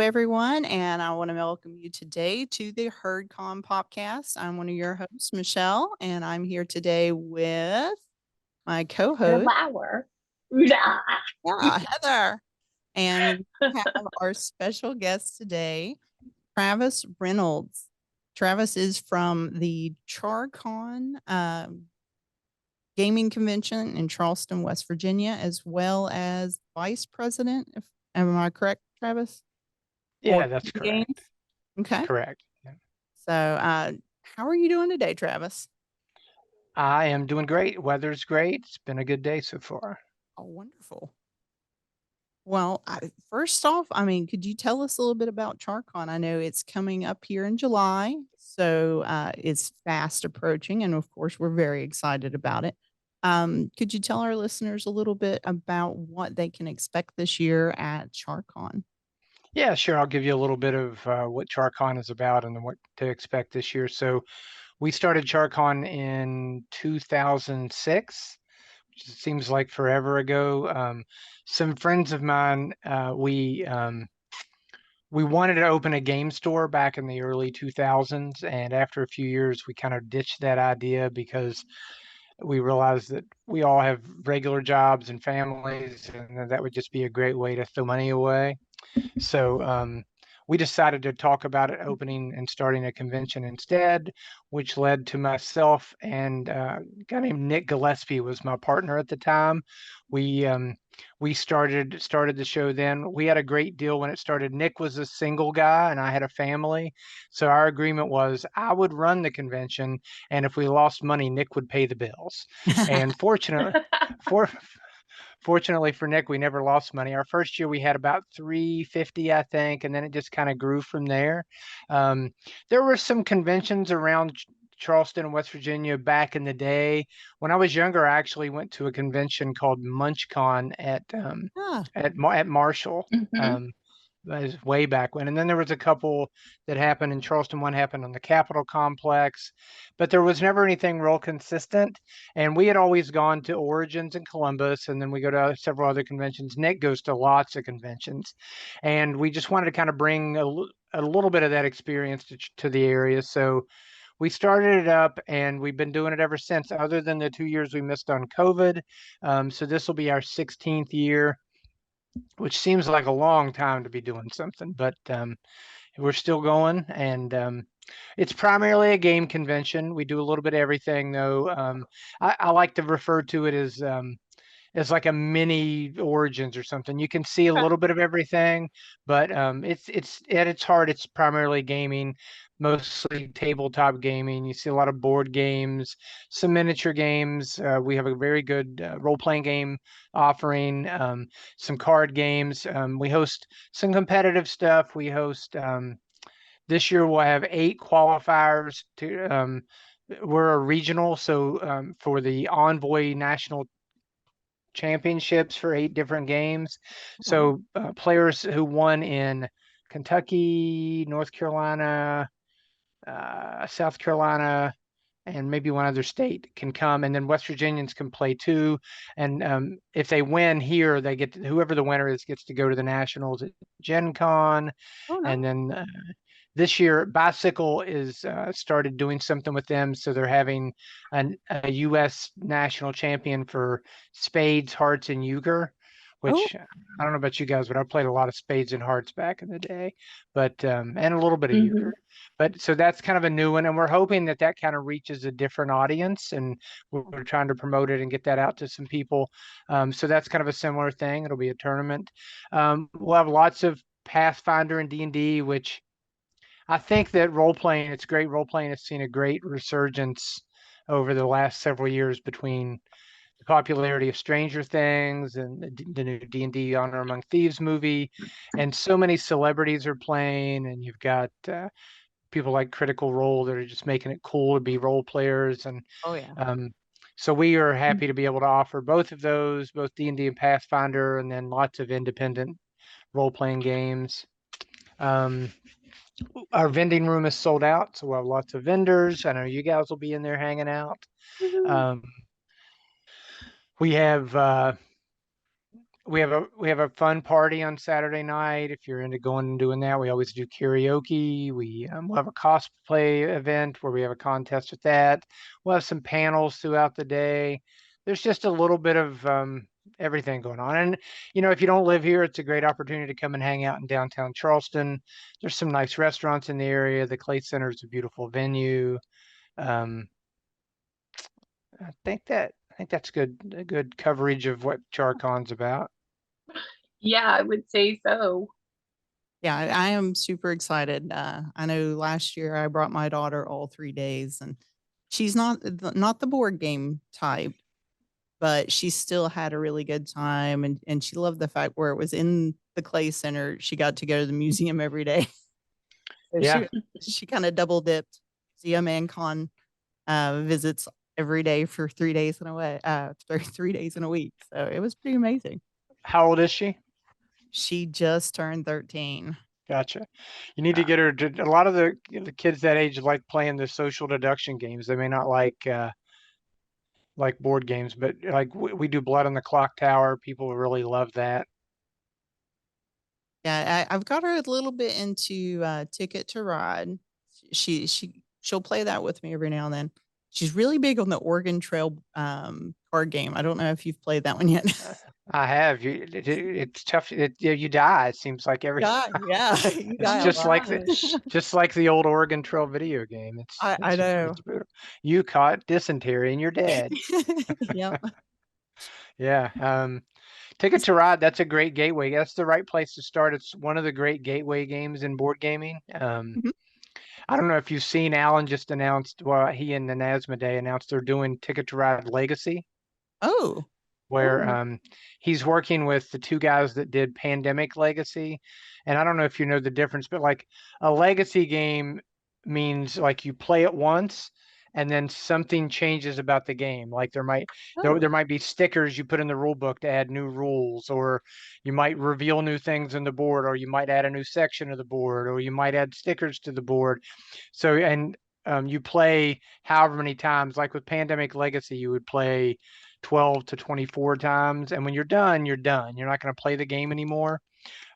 everyone, and I want to welcome you today to the HerdCon podcast. I'm one of your hosts, Michelle, and I'm here today with my The co-host, flower. Yeah. Heather. And we have our special guest today, Travis Reynolds. Travis is from the Charcon Gaming Convention in Charleston, West Virginia, as well as vice president. If am I correct, Travis? For Yeah, that's games. correct. Okay. Correct. Yeah. So, how are you doing today, Travis? I am doing great. Weather's great. It's been a good day so far. Oh, wonderful. Well, first off, I mean, could you tell us a little bit about Charcon? I know it's coming up here in July, so it's fast approaching, and of course, we're very excited about it. Could you tell our listeners a little bit about what they can expect this year at Charcon? Yeah, sure. I'll give you a little bit of what Charcon is about and what to expect this year. So we started Charcon in 2006, which seems like forever ago. Some friends of mine, we wanted to open a game store back in the early 2000s, and after a few years, we kind of ditched that idea because we realized that we all have regular jobs and families, and that would just be a great way to throw money away. So we decided to talk about it opening and starting a convention instead, which led to myself and a guy named Nick Gillespie was my partner at the time. We we started the show then. We had a great deal when it started. Nick was a single guy and I had a family. So our agreement was I would run the convention, and if we lost money, Nick would pay the bills. And for fortunately for Nick, we never lost money. Our first year we had about 350, I think, and then it just kind of grew from there. Um, there were some conventions around Charleston, West Virginia back in the day. When I was younger, I actually went to a convention called MunchCon Ah, at Marshall. Mhm. Um, that was way back when. And then there was a couple that happened in Charleston. One happened on the Capitol complex, but there was never anything real consistent. And we had always gone to Origins in Columbus, and then we go to several other conventions. Nick goes to lots of conventions, and we just wanted to kind of bring a little bit of that experience to the area. So we started it up, and we've been doing it ever since, other than the 2 years we missed on COVID. So this will be our 16th year, which seems like a long time to be doing something, but we're still going, and it's primarily a game convention. We do a little bit of everything, though. I like to refer to it as like a mini Origins or something. You can see a okay. little bit of everything, but it's at its heart, it's primarily gaming, mostly tabletop gaming. You see a lot of board games, some miniature games. We have a very good role-playing game offering, some card games. We host some competitive stuff. We host this year we'll have 8 qualifiers to. We're a regional, so for the Envoy National Championships for 8 different games. Wow. So players who won in Kentucky, North Carolina, South Carolina, and maybe one other state can come, and then West Virginians can play too. And if they win here, they get whoever the winner is gets to go to the nationals at Gen Con, Oh, no. and then this year Bicycle is started doing something with them, so they're having a U.S. national champion for spades, hearts, and euchre. Oh, Which I don't know about you guys, but I played a lot of spades and hearts back in the day, but and a little bit of euchre. Mhm. But so that's kind of a new one, and we're hoping that that kind of reaches a different audience, and we're trying to promote it and get that out to some people. So that's kind of a similar thing. It'll be a tournament. We'll have lots of Pathfinder and D&D, which I think that role playing, it's great role playing. Has seen a great resurgence over the last several years between the popularity of Stranger Things and the new D&D Honor Among Thieves movie, and so many celebrities are playing, and you've got people like Critical Role that are just making it cool to be role players, and oh, yeah. um, so we are happy to be able to offer both of those, both D&D and Pathfinder, and then lots of independent role playing games. Um, our vending room is sold out, so we'll have lots of vendors. I know you guys will be in there hanging out. Woohoo. Um, we have we have a fun party on Saturday night. If you're into going and doing that, we always do karaoke. We'll have a cosplay event where we have a contest with that. We'll have some panels throughout the day. There's just a little bit of everything going on. And if you don't live here, it's a great opportunity to come and hang out in downtown Charleston. There's some nice restaurants in the area. The Clay Center is a beautiful venue. Um, I think that's a good coverage of what Charcon's about. Yeah, I would say so. Yeah, I am super excited. I know last year I brought my daughter all 3 days, and she's not the board game type, but she still had a really good time, and she loved the fact where it was in the Clay Center. She got to go to the museum every day. So Yeah. she kind of double dipped. Zia Con visits every day for 3 days in a way, 3 days in a week. So it was pretty amazing. How old is she? She just turned 13. Gotcha. You need to get her to, a lot of the kids that age like playing the social deduction games. They may not like board games, but like we do Blood on the Clock Tower. People really love that. Yeah, I've got her a little bit into Ticket to Ride. She'll play that with me every now and then. She's really big on the Oregon Trail card game. I don't know if you've played that one yet. I have. It's tough. You die. It seems like every. Yeah, you die It's a just like lot. just like the old Oregon Trail video game. I know. It's brutal. You caught dysentery and you're dead. Yep. Yeah. Ticket to Ride, that's a great gateway. That's the right place to start. It's one of the great gateway games in board gaming. Mhm. I don't know if you've seen Alan just announced, well, he and the NASMA Day announced they're doing Ticket to Ride Legacy, Oh, where Oh. he's working with the two guys that did Pandemic Legacy. And I don't know if you know the difference, but like a legacy game means like you play it once and then something changes about the game. Like oh, there might be stickers you put in the rule book to add new rules, or you might reveal new things in the board, or you might add a new section of the board, or you might add stickers to the board. So and you play however many times. Like with Pandemic Legacy, you would play 12 to 24 times. And when you're done, you're done. You're not going to play the game anymore.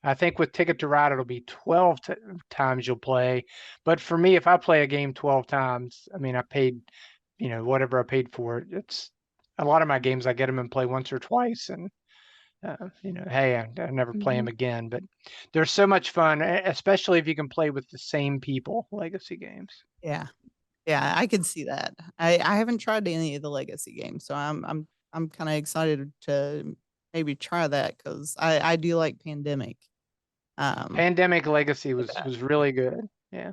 I think with Ticket to Ride, it'll be 12 times you'll play. But for me, if I play a game 12 times, I mean, I paid, whatever I paid for it. It's a lot of my games, I get them and play once or twice. And, hey, I never play them again. But they're so much fun, especially if you can play with the same people, legacy games. yeah. Yeah, I can see that. I haven't tried any of the legacy games, so I'm kind of excited to maybe try that because I do like Pandemic. Pandemic Legacy was that. was really good. Yeah.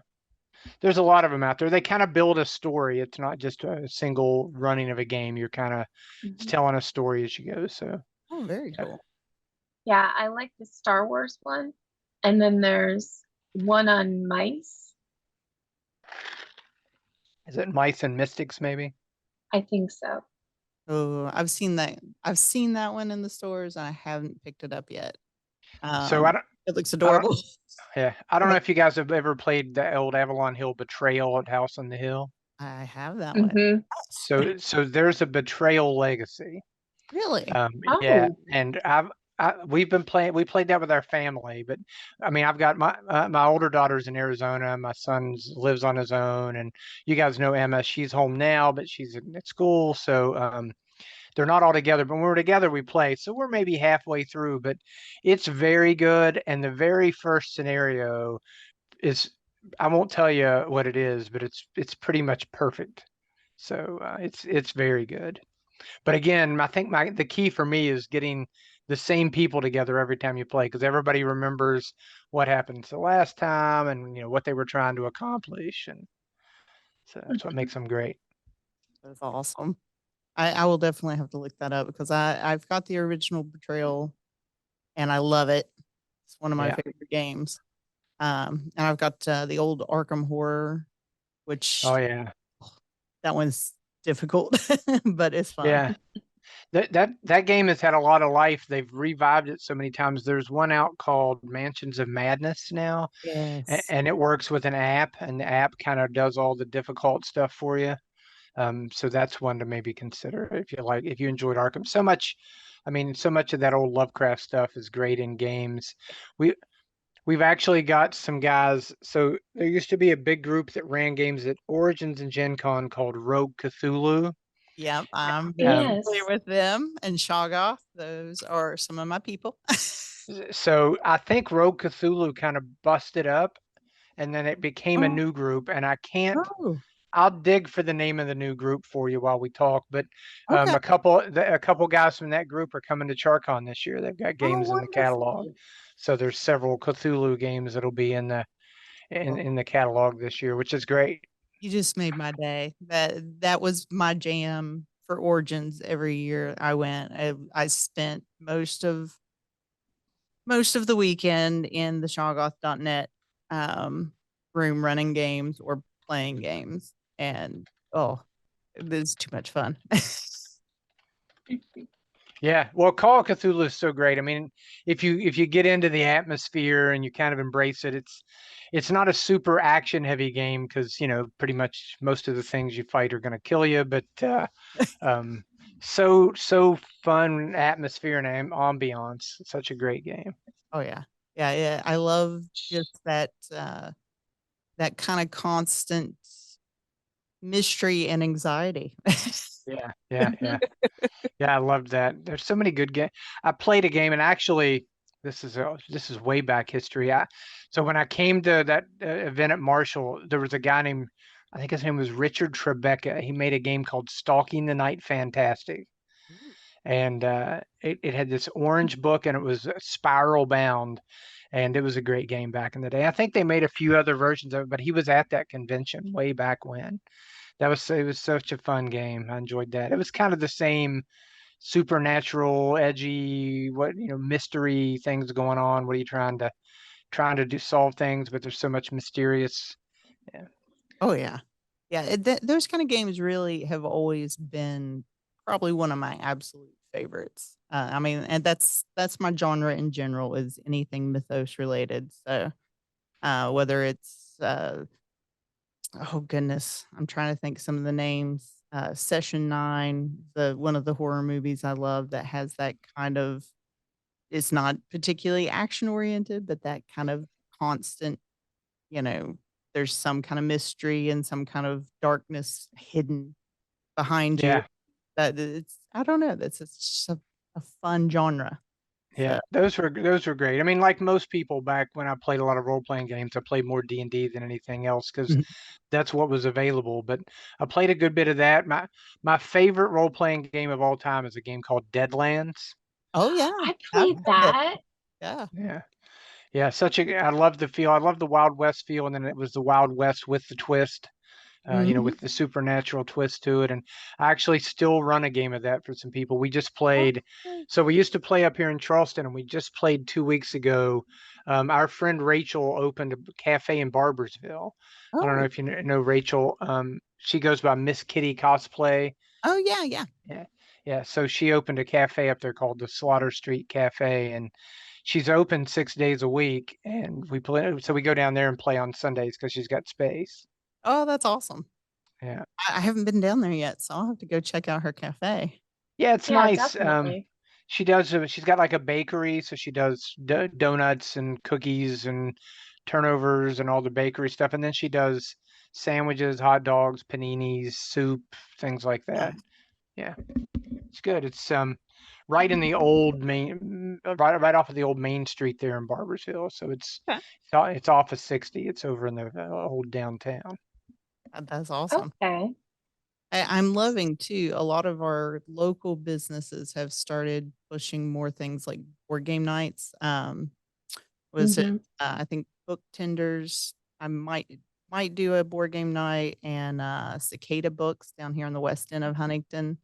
There's a lot of them out there. They kind of build a story. It's not just a single running of a game. You're kind of telling a story as you go. So, Oh, very cool. Yeah, I like the Star Wars one. And then there's one on mice. is it Mice and Mystics maybe? I think so. Oh, I've seen that. I've seen that one in the stores, and I haven't picked it up yet. So I don't, It looks I don't, adorable. yeah, I don't know if you guys have ever played the old Avalon Hill Betrayal at House on the Hill. I have that one. Mm-hmm. So there's a Betrayal Legacy. Really? Yeah, Oh. and we've been playing. We played that with our family, but I mean, I've got my older daughter's in Arizona. My son lives on his own, and you guys know Emma. She's home now, but she's at school, so they're not all together. But when we're together, we play. So we're maybe halfway through, but it's very good. And the very first scenario is, I won't tell you what it is, but it's pretty much perfect. So it's very good. But again, I think the key for me is getting the same people together every time you play, because everybody remembers what happened the last time and what they were trying to accomplish, and so that's what makes them great. That's awesome. I will definitely have to look that up because I've got the original Betrayal, and I love it. It's one of my Yeah. favorite games. And I've got the old Arkham Horror, which Oh yeah. that one's difficult, but it's fun. Yeah. That game has had a lot of life. They've revived it so many times. There's one out called Mansions of Madness now, Yes. and it works with an app, and the app kind of does all the difficult stuff for you. So that's one to maybe consider if you enjoyed Arkham so much. I mean, so much of that old Lovecraft stuff is great in games. We we've actually got some guys. So there used to be a big group that ran games at Origins and Gen Con called Rogue Cthulhu. Yep, I'm very familiar Yes. with them and Shoggoth. Those are some of my people. So I think Rogue Cthulhu kind of busted up, and then it became a Oh, new group. And I can't. Oh, I'll dig for the name of the new group for you while we talk. But okay. a couple guys from that group are coming to Charcon this year. They've got Oh, games in the catalog. wonderful. So there's several Cthulhu games that'll be in the Well, in the catalog this year, which is great. you just made my day. That was my jam for Origins every year I went. I spent most of the weekend in the shoggoth.net room running games or playing games. And oh, it was too much fun. Yeah, well, Call of Cthulhu is so great. I mean, if you get into the atmosphere and you kind of embrace it, it's not a super action heavy game because pretty much most of the things you fight are going to kill you, but um, so fun atmosphere and ambiance. Such a great game. Oh yeah. Yeah, yeah. I love just that kind of constant mystery and anxiety. Yeah, yeah, yeah. Yeah, I loved that. There's so many good games. I played a game, and actually, this is way back history. So when I came to that event at Marshall, there was a guy named, I think his name was Richard Trebecca. He made a game called Stalking the Night Fantastic, and it had this orange book, and it was spiral bound, and it was a great game back in the day. I think they made a few other versions of it, but he was at that convention way back when. It was such a fun game. I enjoyed that. It was kind of the same supernatural, edgy, mystery things going on. What are you trying to do solve things, but there's so much mysterious. Yeah. Oh yeah. Yeah, those kind of games really have always been probably one of my absolute favorites. I mean, and that's my genre in general is anything mythos related. So, whether it's oh goodness, I'm trying to think some of the names. Session 9, the one of the horror movies I love that has that kind of it's not particularly action oriented, but that kind of constant, you know, there's some kind of mystery and some kind of darkness hidden behind you. Yeah. That it's I don't know, that's it's just a fun genre. Yeah, So, those were great. I mean, like most people back when I played a lot of role playing games, I played more D&D than anything else because mhm. that's what was available. But I played a good bit of that. My favorite role playing game of all time is a game called Deadlands. Oh yeah, I I've played played that. that. Yeah. Yeah. Yeah, I love the feel. I love the Wild West feel, and then it was the Wild West with the twist. Mhm. With the supernatural twist to it. And I actually still run a game of that for some people. We just played. Okay. So we used to play up here in Charleston, and we just played 2 weeks ago. Our friend Rachel opened a cafe in Barbersville. I don't know Oh. if you know Rachel. She goes by Miss Kitty Cosplay. Oh yeah, yeah. Yeah, yeah. So she opened a cafe up there called the Slaughter Street Cafe, and she's open 6 days a week. And we play. So we go down there and play on Sundays because she's got space. Oh, that's awesome. Yeah. I haven't been down there yet, so I'll have to go check out her cafe. Yeah, it's Yeah, nice. definitely. She does. She's got like a bakery, so she does donuts and cookies and turnovers and all the bakery stuff, and then she does sandwiches, hot dogs, paninis, soup, things like that. Nice. Yeah, it's good. It's right in the old right off of the old Main Street there in Barbersville. So Okay. it's off of 60. It's over in the old downtown. That's awesome. Okay. I'm loving too. A lot of our local businesses have started pushing more things like board game nights. Was it? Hmm. I think book tenders. I might do a board game night and Cicada Books down here in the west end of Huntington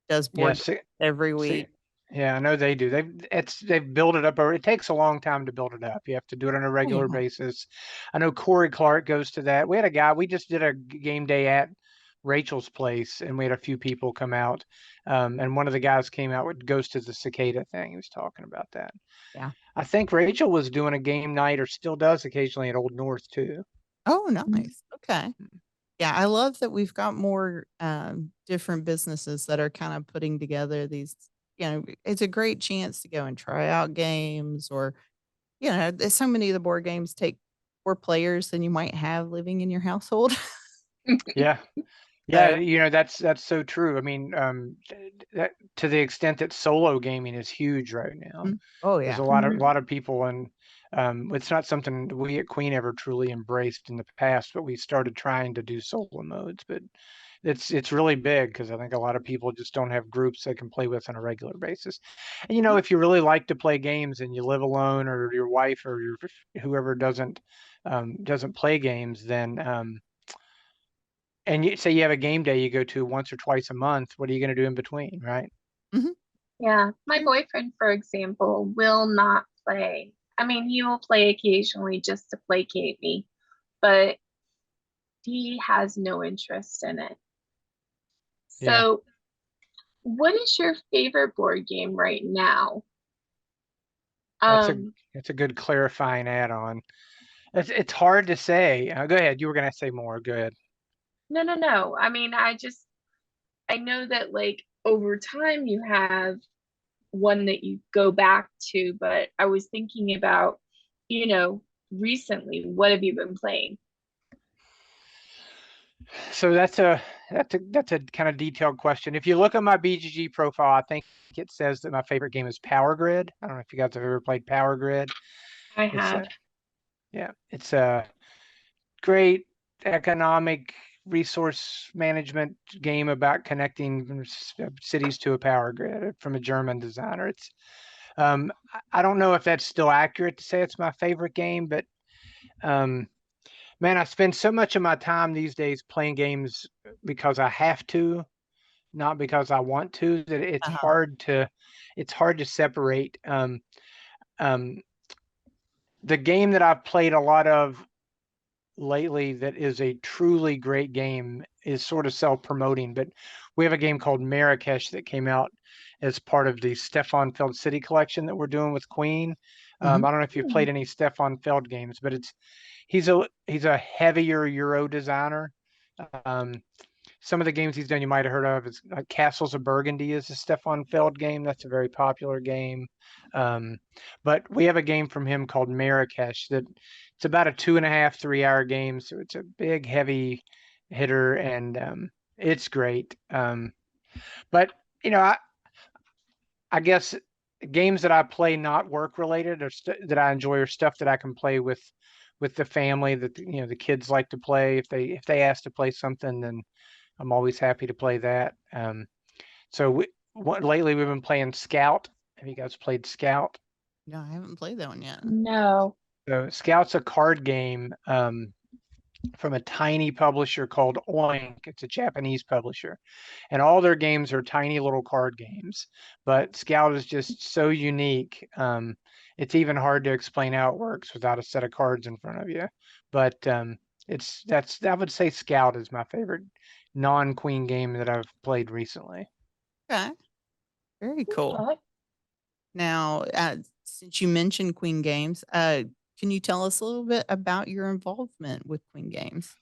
does board Yes. games every See, week. yeah, I know they do. They've built it up, or it takes a long time to build it up. You have to do it on a Oh, yeah. regular basis. I know Corey Clark goes to that. We had a guy. We just did a game day at Rachel's place, and we had a few people come out. And one of the guys came out with goes to the cicada thing. He was talking about that. Yeah. I think Rachel was doing a game night, or still does occasionally at Old North too. Oh, nice. Okay. Yeah, I love that we've got more different businesses that are kind of putting together these, it's a great chance to go and try out games or, there's so many of the board games take more players than you might have living in your household. Yeah. Yeah, So, that's so true. I mean, that to the extent that solo gaming is huge right now. oh There's yeah. a lot of people, and it's not something we at Queen ever truly embraced in the past, but we started trying to do solo modes. But it's really big because I think a lot of people just don't have groups they can play with on a regular basis. And Mhm. if you really like to play games and you live alone, or your wife or whoever doesn't play games, then and you say you have a game day you go to once or twice a month, what are you going to do in between, right? Mhm. Yeah, my Sure. boyfriend, for example, will not play. I mean, he will play occasionally just to placate me, but he has no interest in it. Yeah, So, what is your favorite board game right now? that's a Um, that's a good clarifying add-on. It's hard to say. Go ahead. You were going to say more. Go ahead. no, no, no. I mean, I know that like over time you have one that you go back to, but I was thinking about, you know, recently, what have you been playing? So that's a kind of detailed question. If you look at my BGG profile, I think it says that my favorite game is Power Grid. I don't know if you guys have ever played Power Grid. I It's have. a Yeah, it's a great economic resource management game about connecting cities to a power grid from a German designer. I don't know if that's still accurate to say it's my favorite game, but um, man, I spend so much of my time these days playing games because I have to, not because I want to, that Uh-huh. it's hard to separate. Um, the game that I've played a lot of lately that is a truly great game is sort of self-promoting, but we have a game called Marrakesh that came out as part of the Stefan Feld City Collection that we're doing with Queen. Mhm. I don't know if you've Hmm. played any Stefan Feld games, but he's a heavier Euro designer. Um, some of the games he's done you might have heard of is Castles of Burgundy is a Stefan Feld game. That's a very popular game. Um, but we have a game from him called Marrakesh that it's about a 2.5, 3 hour game. So it's a big, heavy hitter, and it's great. But you know, I guess games that I play not work related or that I enjoy are stuff that I can play with the family that the kids like to play. If they ask to play something, then I'm always happy to play that. Lately we've been playing Scout. Have you guys played Scout? No, I haven't played that one yet. No. So Scout's a card game from a tiny publisher called Oink. It's a Japanese publisher, and all their games are tiny little card games. But Scout is just so unique. It's even hard to explain how it works without a set of cards in front of you. But I would say Scout is my favorite non-Queen game that I've played recently. Okay. Very cool. Okay. Now, since you mentioned Queen Games, can you tell us a little bit about your involvement with Queen Games?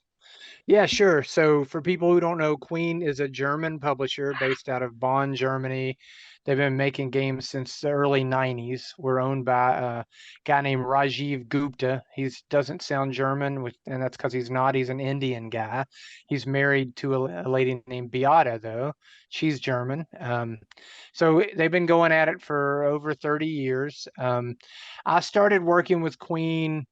Yeah, sure. So for people who don't know, Queen is a German publisher based out of Bonn, Germany. They've been making games since the early 90s. We're owned by a guy named Rajiv Gupta. He doesn't sound German, and that's because he's not. He's an Indian guy. He's married to a lady named Beata, though. She's German. So they've been going at it for over 30 years. I started working with Queen.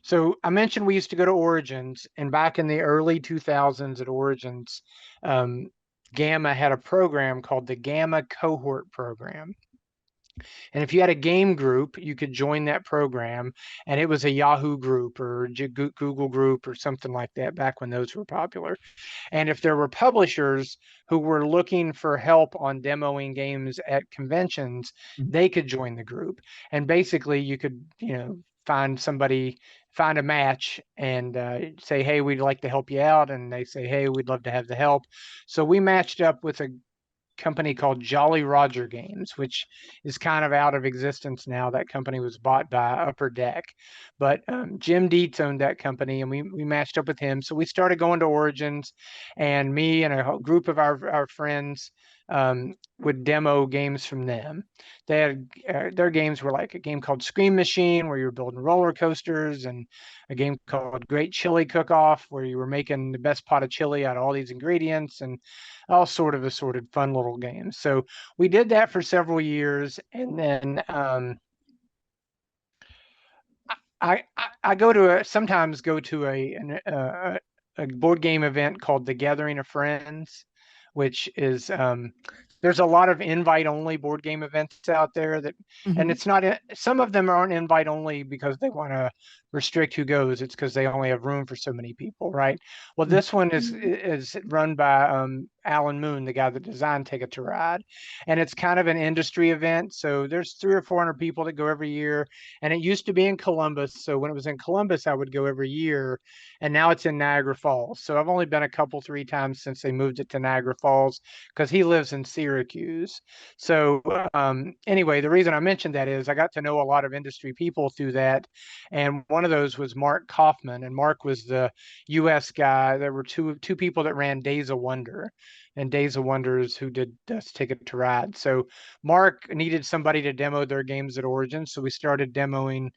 So I mentioned we used to go to Origins, and back in the early 2000s at Origins, um, Gamma had a program called the Gamma Cohort Program. And if you had a game group, you could join that program, and it was a Yahoo group or Google group or something like that back when those were popular. And if there were publishers who were looking for help on demoing games at conventions, Mhm. they could join the group. And basically, you could, find a match and say, hey, we'd like to help you out. And they say, hey, we'd love to have the help. So we matched up with company called Jolly Roger Games, which is kind of out of existence now. That company was bought by Upper Deck, but Jim Dietz owned that company, and we matched up with him. So we started going to Origins, and me and a group of our friends would demo games from them. They had their games were like a game called Scream Machine, where you were building roller coasters, and a game called Great Chili Cook-Off, where you were making the best pot of chili out of all these ingredients, and all sort of assorted fun little games. So we did that for several years, and then I sometimes go to a board game event called the Gathering of Friends, which is there's a lot of invite only board game events out there that, and it's not, some of them aren't invite only because they want to restrict who goes. It's because they only have room for so many people, right? Well, this one is run by Alan Moon, the guy that designed Ticket to Ride, and it's kind of an industry event. So there's 300 or 400 people that go every year, and it used to be in Columbus. So when it was in Columbus, I would go every year, and now it's in Niagara Falls. So I've only been a couple, 3 times since they moved it to Niagara Falls, because he lives in Syracuse. So anyway, the reason I mentioned that is I got to know a lot of industry people through that, and one of those was Mark Kaufman, and Mark was the U.S. guy. There were two people that ran Days of Wonder, and Days of Wonder is who did Ticket to Ride. So Mark needed somebody to demo their games at Origin, so we started demoing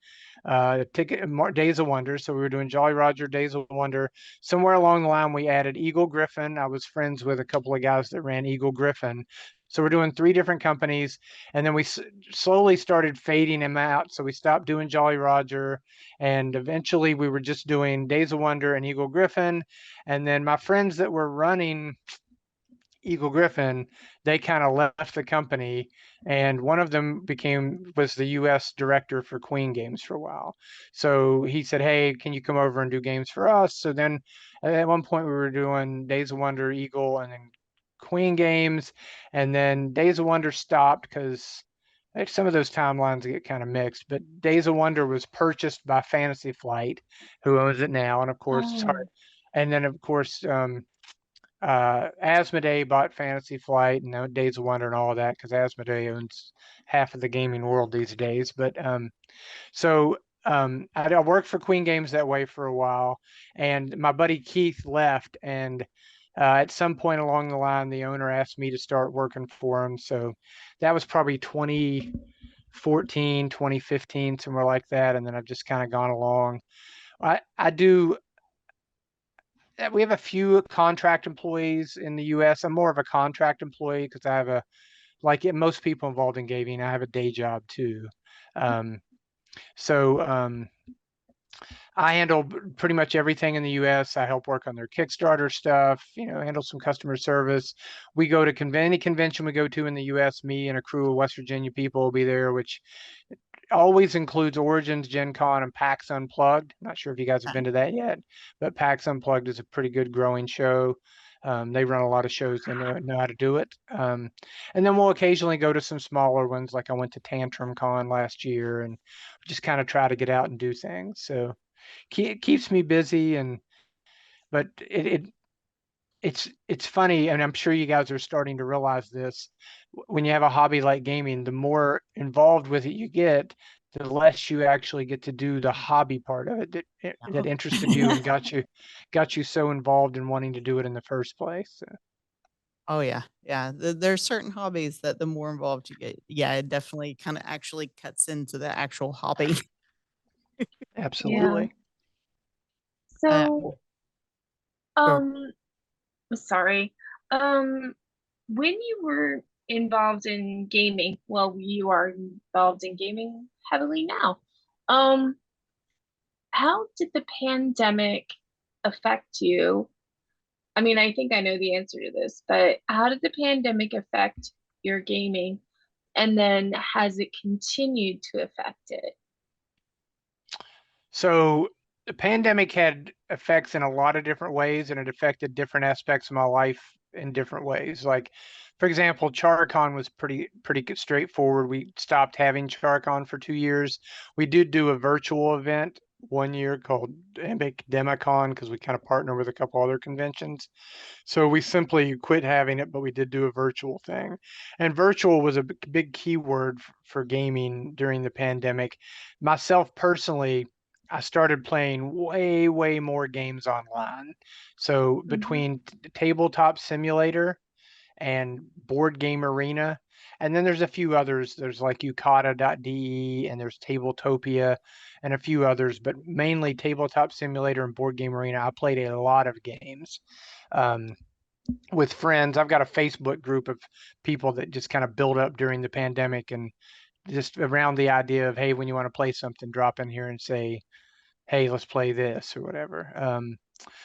Days of Wonder. So we were doing Jolly Roger, Days of Wonder. Somewhere along the line, we added Eagle Griffin. I was friends with a couple of guys that ran Eagle Griffin. So we're doing 3 different companies, and then we slowly started fading them out. So we stopped doing Jolly Roger, and eventually we were just doing Days of Wonder and Eagle Griffin. And then my friends that were running Eagle Griffin, they kind of left the company, and one of them was the U.S. director for Queen Games for a while. So he said, "Hey, can you come over and do games for us?" So then at one point we were doing Days of Wonder, Eagle, and then Queen Games, and then Days of Wonder stopped because some of those timelines get kind of mixed. But Days of Wonder was purchased by Fantasy Flight, who owns it now, and of course, and then of course. Asmodee bought Fantasy Flight and Days of Wonder and all of that, because Asmodee owns half of the gaming world these days. But I worked for Queen Games that way for a while, and my buddy Keith left, and at some point along the line, the owner asked me to start working for him. So that was probably 2014, 2015, somewhere like that. And then I've just kind of gone along. We have a few contract employees in the U.S. I'm more of a contract employee because I have like most people involved in gaming, I have a day job too. So I handle pretty much everything in the U.S. I help work on their Kickstarter stuff, handle some customer service. We go to any convention we go to in the U.S., me and a crew of West Virginia people will be there, which always includes Origins, Gen Con, and PAX Unplugged. Not sure if you guys have been to that yet, but PAX Unplugged is a pretty good growing show. They run a lot of shows and know how to do it. And then we'll occasionally go to some smaller ones, like I went to Tantrum Con last year, and just kind of try to get out and do things. So it keeps me busy, but it's funny, and I'm sure you guys are starting to realize this. When you have a hobby like gaming, the more involved with it you get, the less you actually get to do the hobby part of it that interested you and got you so involved in wanting to do it in the first place. So. Oh yeah. Yeah. There's certain hobbies that the more involved you get, yeah, it definitely kind of actually cuts into the actual hobby. Absolutely. So, Go. sorry. When you were involved in gaming, well, you are involved in gaming heavily now. How did the pandemic affect you? I mean, I think I know the answer to this, but how did the pandemic affect your gaming? And then has it continued to affect it? So the pandemic had effects in a lot of different ways, and it affected different aspects of my life in different ways. Like, for example, Charcon was pretty straightforward. We stopped having Charcon for 2 years. We did do a virtual event one year called Epic Demicon because we kind of partner with a couple other conventions. So we simply quit having it, but we did do a virtual thing. And virtual was a big keyword for gaming during the pandemic. Myself personally, I started playing way more games online. So Mhm. between Tabletop Simulator and Board Game Arena, and then there's a few others. There's like Yukata.de and there's Tabletopia and a few others, but mainly Tabletop Simulator and Board Game Arena. I played a lot of games. Um, with friends. I've got a Facebook group of people that just kind of built up during the pandemic and just around the idea of, hey, when you want to play something, drop in here and say, hey, let's play this or whatever.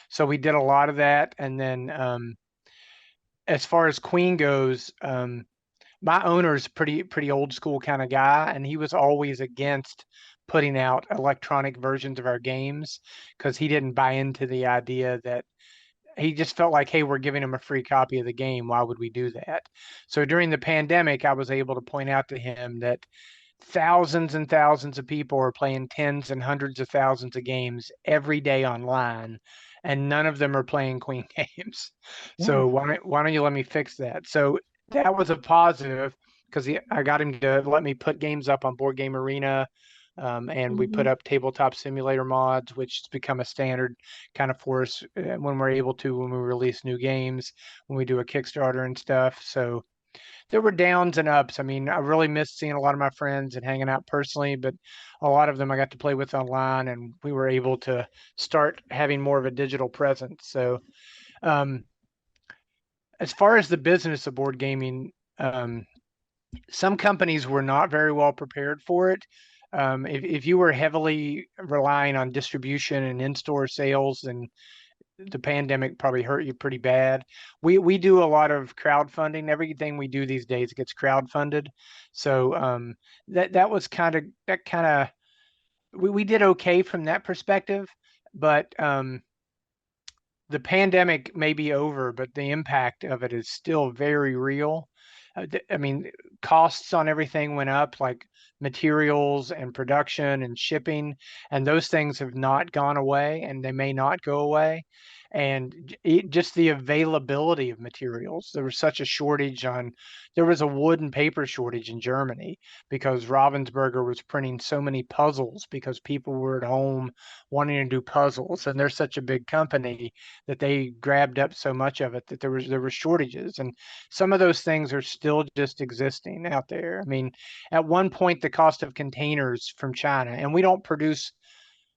So we did a lot of that. And then as far as Queen goes, my owner's pretty old school kind of guy, and he was always against putting out electronic versions of our games because he didn't buy into the idea that he just felt like, hey, we're giving him a free copy of the game. Why would we do that? So during the pandemic, I was able to point out to him that thousands and thousands of people are playing tens and hundreds of thousands of games every day online, and none of them are playing Queen games. Yeah. So why don't you let me fix that? So that was a positive because I got him to let me put games up on Board Game Arena. And we put Mhm. up tabletop simulator mods, which has become a standard kind of for us when we're able to, when we release new games, when we do a Kickstarter and stuff. So there were downs and ups. I mean, I really missed seeing a lot of my friends and hanging out personally, but a lot of them I got to play with online, and we were able to start having more of a digital presence. So, um, as far as the business of board gaming, some companies were not very well prepared for it. If you were heavily relying on distribution and in-store sales, then the pandemic probably hurt you pretty bad. We do a lot of crowdfunding. Everything we do these days gets crowdfunded. So that was kind of we did okay from that perspective, but the pandemic may be over, but the impact of it is still very real. I mean, costs on everything went up, like materials and production and shipping, and those things have not gone away, and they may not go away. And just the availability of materials. There was such a shortage there was a wood and paper shortage in Germany because Ravensburger was printing so many puzzles because people were at home wanting to do puzzles, and they're such a big company that they grabbed up so much of it that there were shortages, and some of those things are still just existing out there. I mean, at one point the cost of containers from China, and we don't produce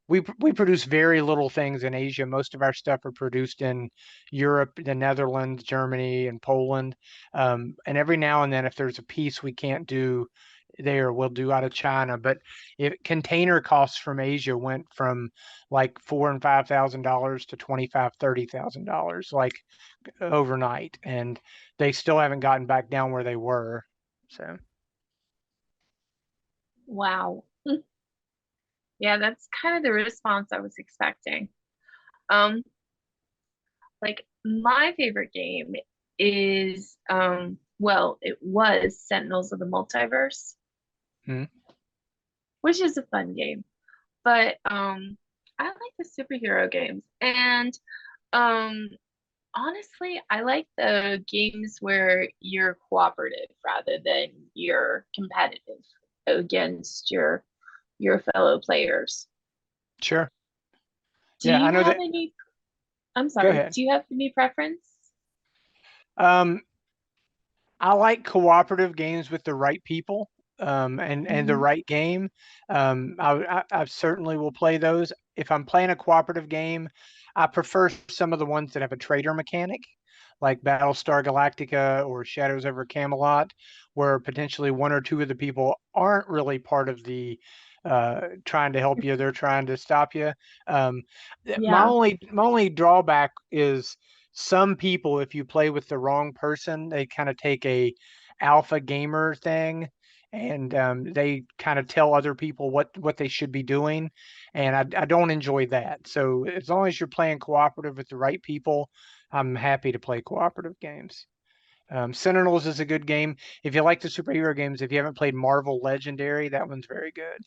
we produce very little things in Asia. Most of our stuff are produced in Europe, the Netherlands, Germany, and Poland. And every now and then, if there's a piece we can't do there, we'll do out of China. But if container costs from Asia went from like $4,000 and $5,000 to $25,000, $30,000, like overnight, and they still haven't gotten back down where they were. So Wow. Yeah, that's kind of the response I was expecting. Um, like my favorite game is well, it was Sentinels of the Multiverse, hmm. which is a fun game. But I like the superhero games. And um honestly, I like the games where you're cooperative rather than you're competitive against your fellow players. Sure. Do Yeah, I you know have that. any, I'm Go sorry, ahead. do you have any preference? Um, I like cooperative games with the right people, and the Hmm. right game. I certainly will play those. If I'm playing a cooperative game, I prefer some of the ones that have a trader mechanic, like Battlestar Galactica or Shadows over Camelot, where potentially one or two of the people aren't really part of the trying to help you; they're trying to stop you. Um, Yeah. my only drawback is some people, if you play with the wrong person, they kind of take a alpha gamer thing, and they kind of tell other people what they should be doing, and I don't enjoy that. So as long as you're playing cooperative with the right people, I'm happy to play cooperative games. Sentinels is a good game. If you like the superhero games, if you haven't played Marvel Legendary, that one's very good.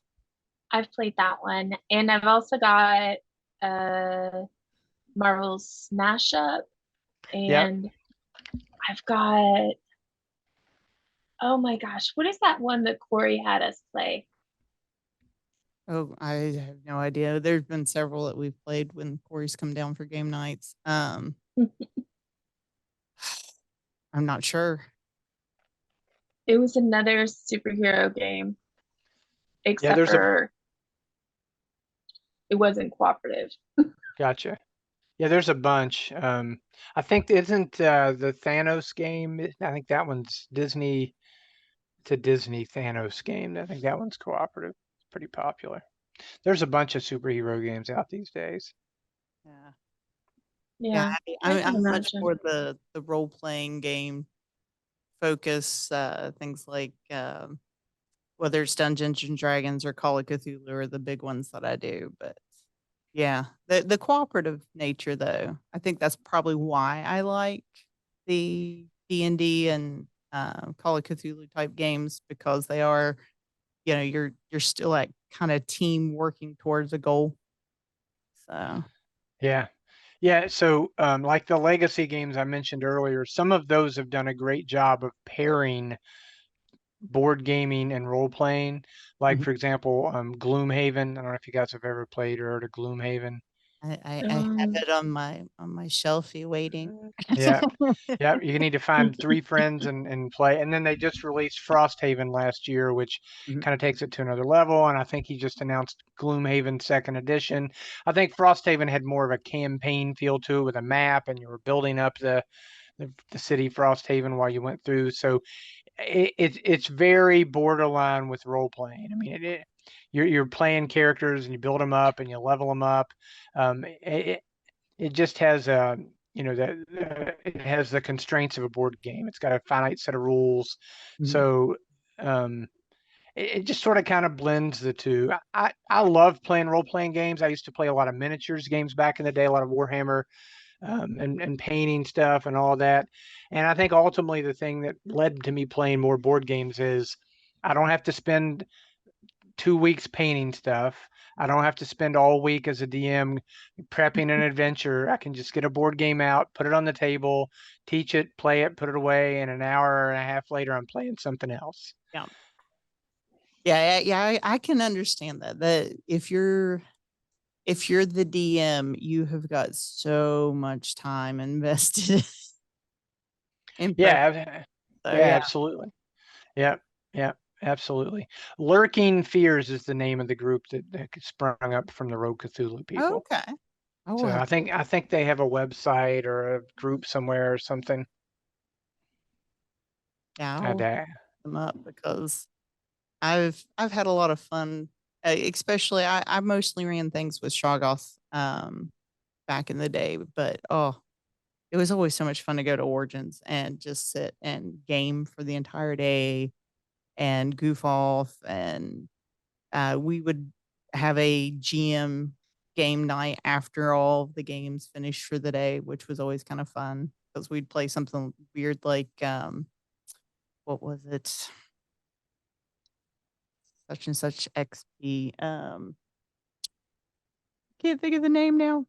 I've played that one, and I've also got uh Marvel's Smash Up, Yep. and I've got, oh my gosh, what is that one that Corey had us play? Oh, I have no idea. There's been several that we've played when Corey's come down for game nights. I'm not sure. It was another superhero game, Yeah, except there's a for it wasn't cooperative. gotcha. Yeah, there's a bunch. I think isn't the Thanos game? I think that one's Disney. It's a Disney Thanos game. I think that one's cooperative. It's pretty popular. There's a bunch of superhero games out these days. Yeah. Yeah, Yeah, I I mean, can I'm much imagine. more the role playing game focus, things like whether it's Dungeons and Dragons or Call of Cthulhu are the big ones that I do. But yeah, the cooperative nature though, I think that's probably why I like the D&D and Call of Cthulhu type games because they are, you're still like kind of team working towards a goal. So Yeah. Yeah, so like the legacy games I mentioned earlier, some of those have done a great job of pairing board gaming and role playing. Like mhm. for example, Gloomhaven. I don't know if you guys have ever played or heard of Gloomhaven. I have Um, it on my shelfie waiting. Yeah, yeah. You need to find three friends and play. And then they just released Frosthaven last year, which Mhm. kind of takes it to another level. And I think he just announced Gloomhaven Second Edition. I think Frosthaven had more of a campaign feel to it with a map, and you were building up the city Frosthaven while you went through. So it's very borderline with role playing. I mean, you're playing characters and you build them up and you level them up. It just has a that it has the constraints of a board game. It's got a finite set of rules, Mhm. so um, it just sort of kind of blends the two. I love playing role playing games. I used to play a lot of miniatures games back in the day, a lot of Warhammer, and painting stuff and all that. And I think ultimately the thing that led to me playing more board games is I don't have to spend 2 weeks painting stuff. I don't have to spend all week as a DM prepping an adventure. I can just get a board game out, put it on the table, teach it, play it, put it away, and an hour and a half later, I'm playing something else. Yeah. Yeah, I can understand that. That if you're the DM, you have got so much time invested in prep. Yeah, So yeah, yeah. absolutely. Yeah, yeah, absolutely. Lurking Fears is the name of the group that sprung up from the Rogue Cthulhu people. Okay. I will So have I think they have a website or a group somewhere or something. yeah, Uh, I'll look that, them up because I've had a lot of fun. Especially I mostly ran things with Shoggoth back in the day, but it was always so much fun to go to Origins and just sit and game for the entire day and goof off. And we would have a GM game night after all the games finished for the day, which was always kind of fun because we'd play something weird like what was it? Such and such XP. Can't think of the name now.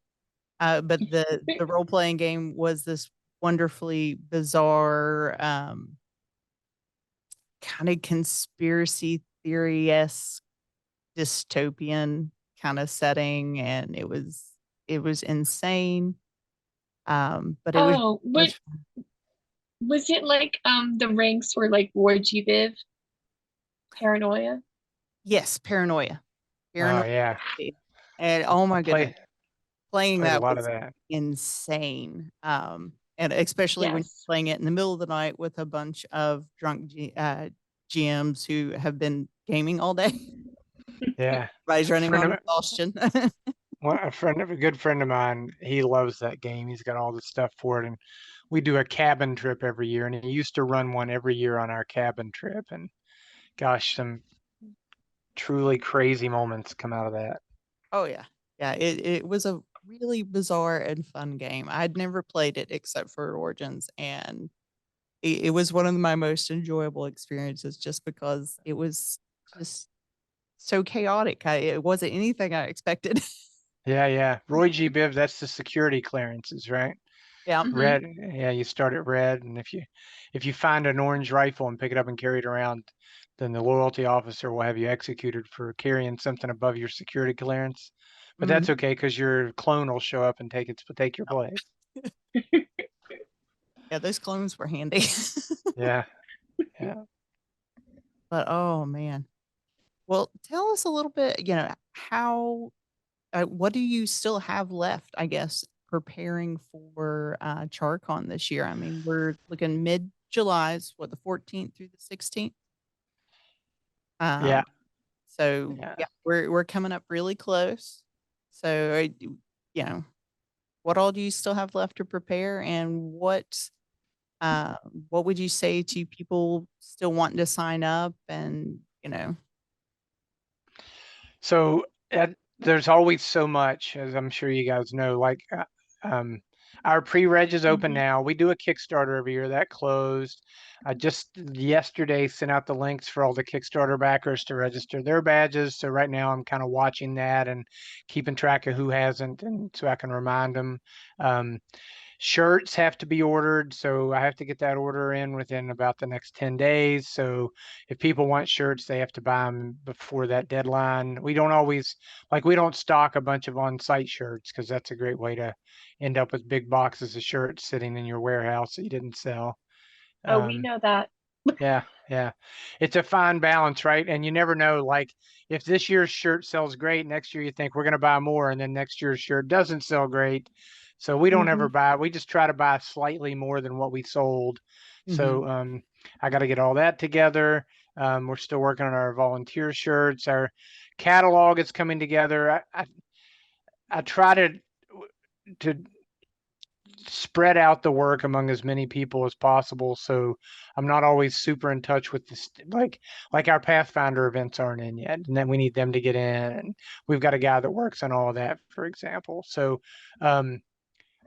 But the role playing game was this wonderfully bizarre kind of conspiracy theory esque dystopian kind of setting, and it was insane. But it was oh, but much fun. was it like the ranks were like Roy G. Biv, Paranoia? Yes, paranoia, oh paranoia, yeah, and I, oh I my goodness, play playing played a that lot of was that. insane. And especially when you're Yes. playing it in the middle of the night with a bunch of drunk GMs who have been gaming all day. Yeah, Everybody's running friend on of exhaustion. a good friend of mine. He loves that game. He's got all the stuff for it, and we do a cabin trip every year. And he used to run one every year on our cabin trip. And gosh, some truly crazy moments come out of that. Oh yeah. Yeah, it was a really bizarre and fun game. I'd never played it except for Origins, and it was one of my most enjoyable experiences just because it was just so chaotic. It wasn't anything I expected. Yeah. Roy G. Biv, that's the security clearances, right? Yeah. Mhm. Red, yeah, you start at red, and if you find an orange rifle and pick it up and carry it around, then the loyalty officer will have you executed for carrying something above your security clearance. But that's Mhm. okay because your clone will show up and take your place. Yeah, those clones were handy. Yeah, yeah. But oh man. Well, tell us a little bit, how what do you still have left, I guess, preparing for Charcon this year? I mean, we're looking mid July's what the 14th through the 16th. Yeah, Um, so yeah. yeah, we're coming up really close. So what all do you still have left to prepare, and uh, what would you say to people still wanting to sign up and So there's always so much, as I'm sure you guys know. Like, um, our pre-reg is open Mhm. now. We do a Kickstarter every year that closed. I just yesterday sent out the links for all the Kickstarter backers to register their badges. So right now I'm kind of watching that and keeping track of who hasn't, and so I can remind them. Um, Shirts have to be ordered, so I have to get that order in within about the next 10 days. So if people want shirts, they have to buy them before that deadline. We don't always, like, we don't stock a bunch of on-site shirts because that's a great way to end up with big boxes of shirts sitting in your warehouse that you didn't sell. Oh, we Um, know that. yeah. It's a fine balance, right? And you never know, like, if this year's shirt sells great, next year you think we're going to buy more, and then next year's shirt doesn't sell great. So we don't ever Mhm. buy, we just try to buy slightly more than what we sold. Mhm. So I got to get all that together. We're still working on our volunteer shirts. Our catalog is coming together. I try to spread out the work among as many people as possible. So I'm not always super in touch with this, like our Pathfinder events aren't in yet, and then we need them to get in. And we've got a guy that works on all of that, for example. So um,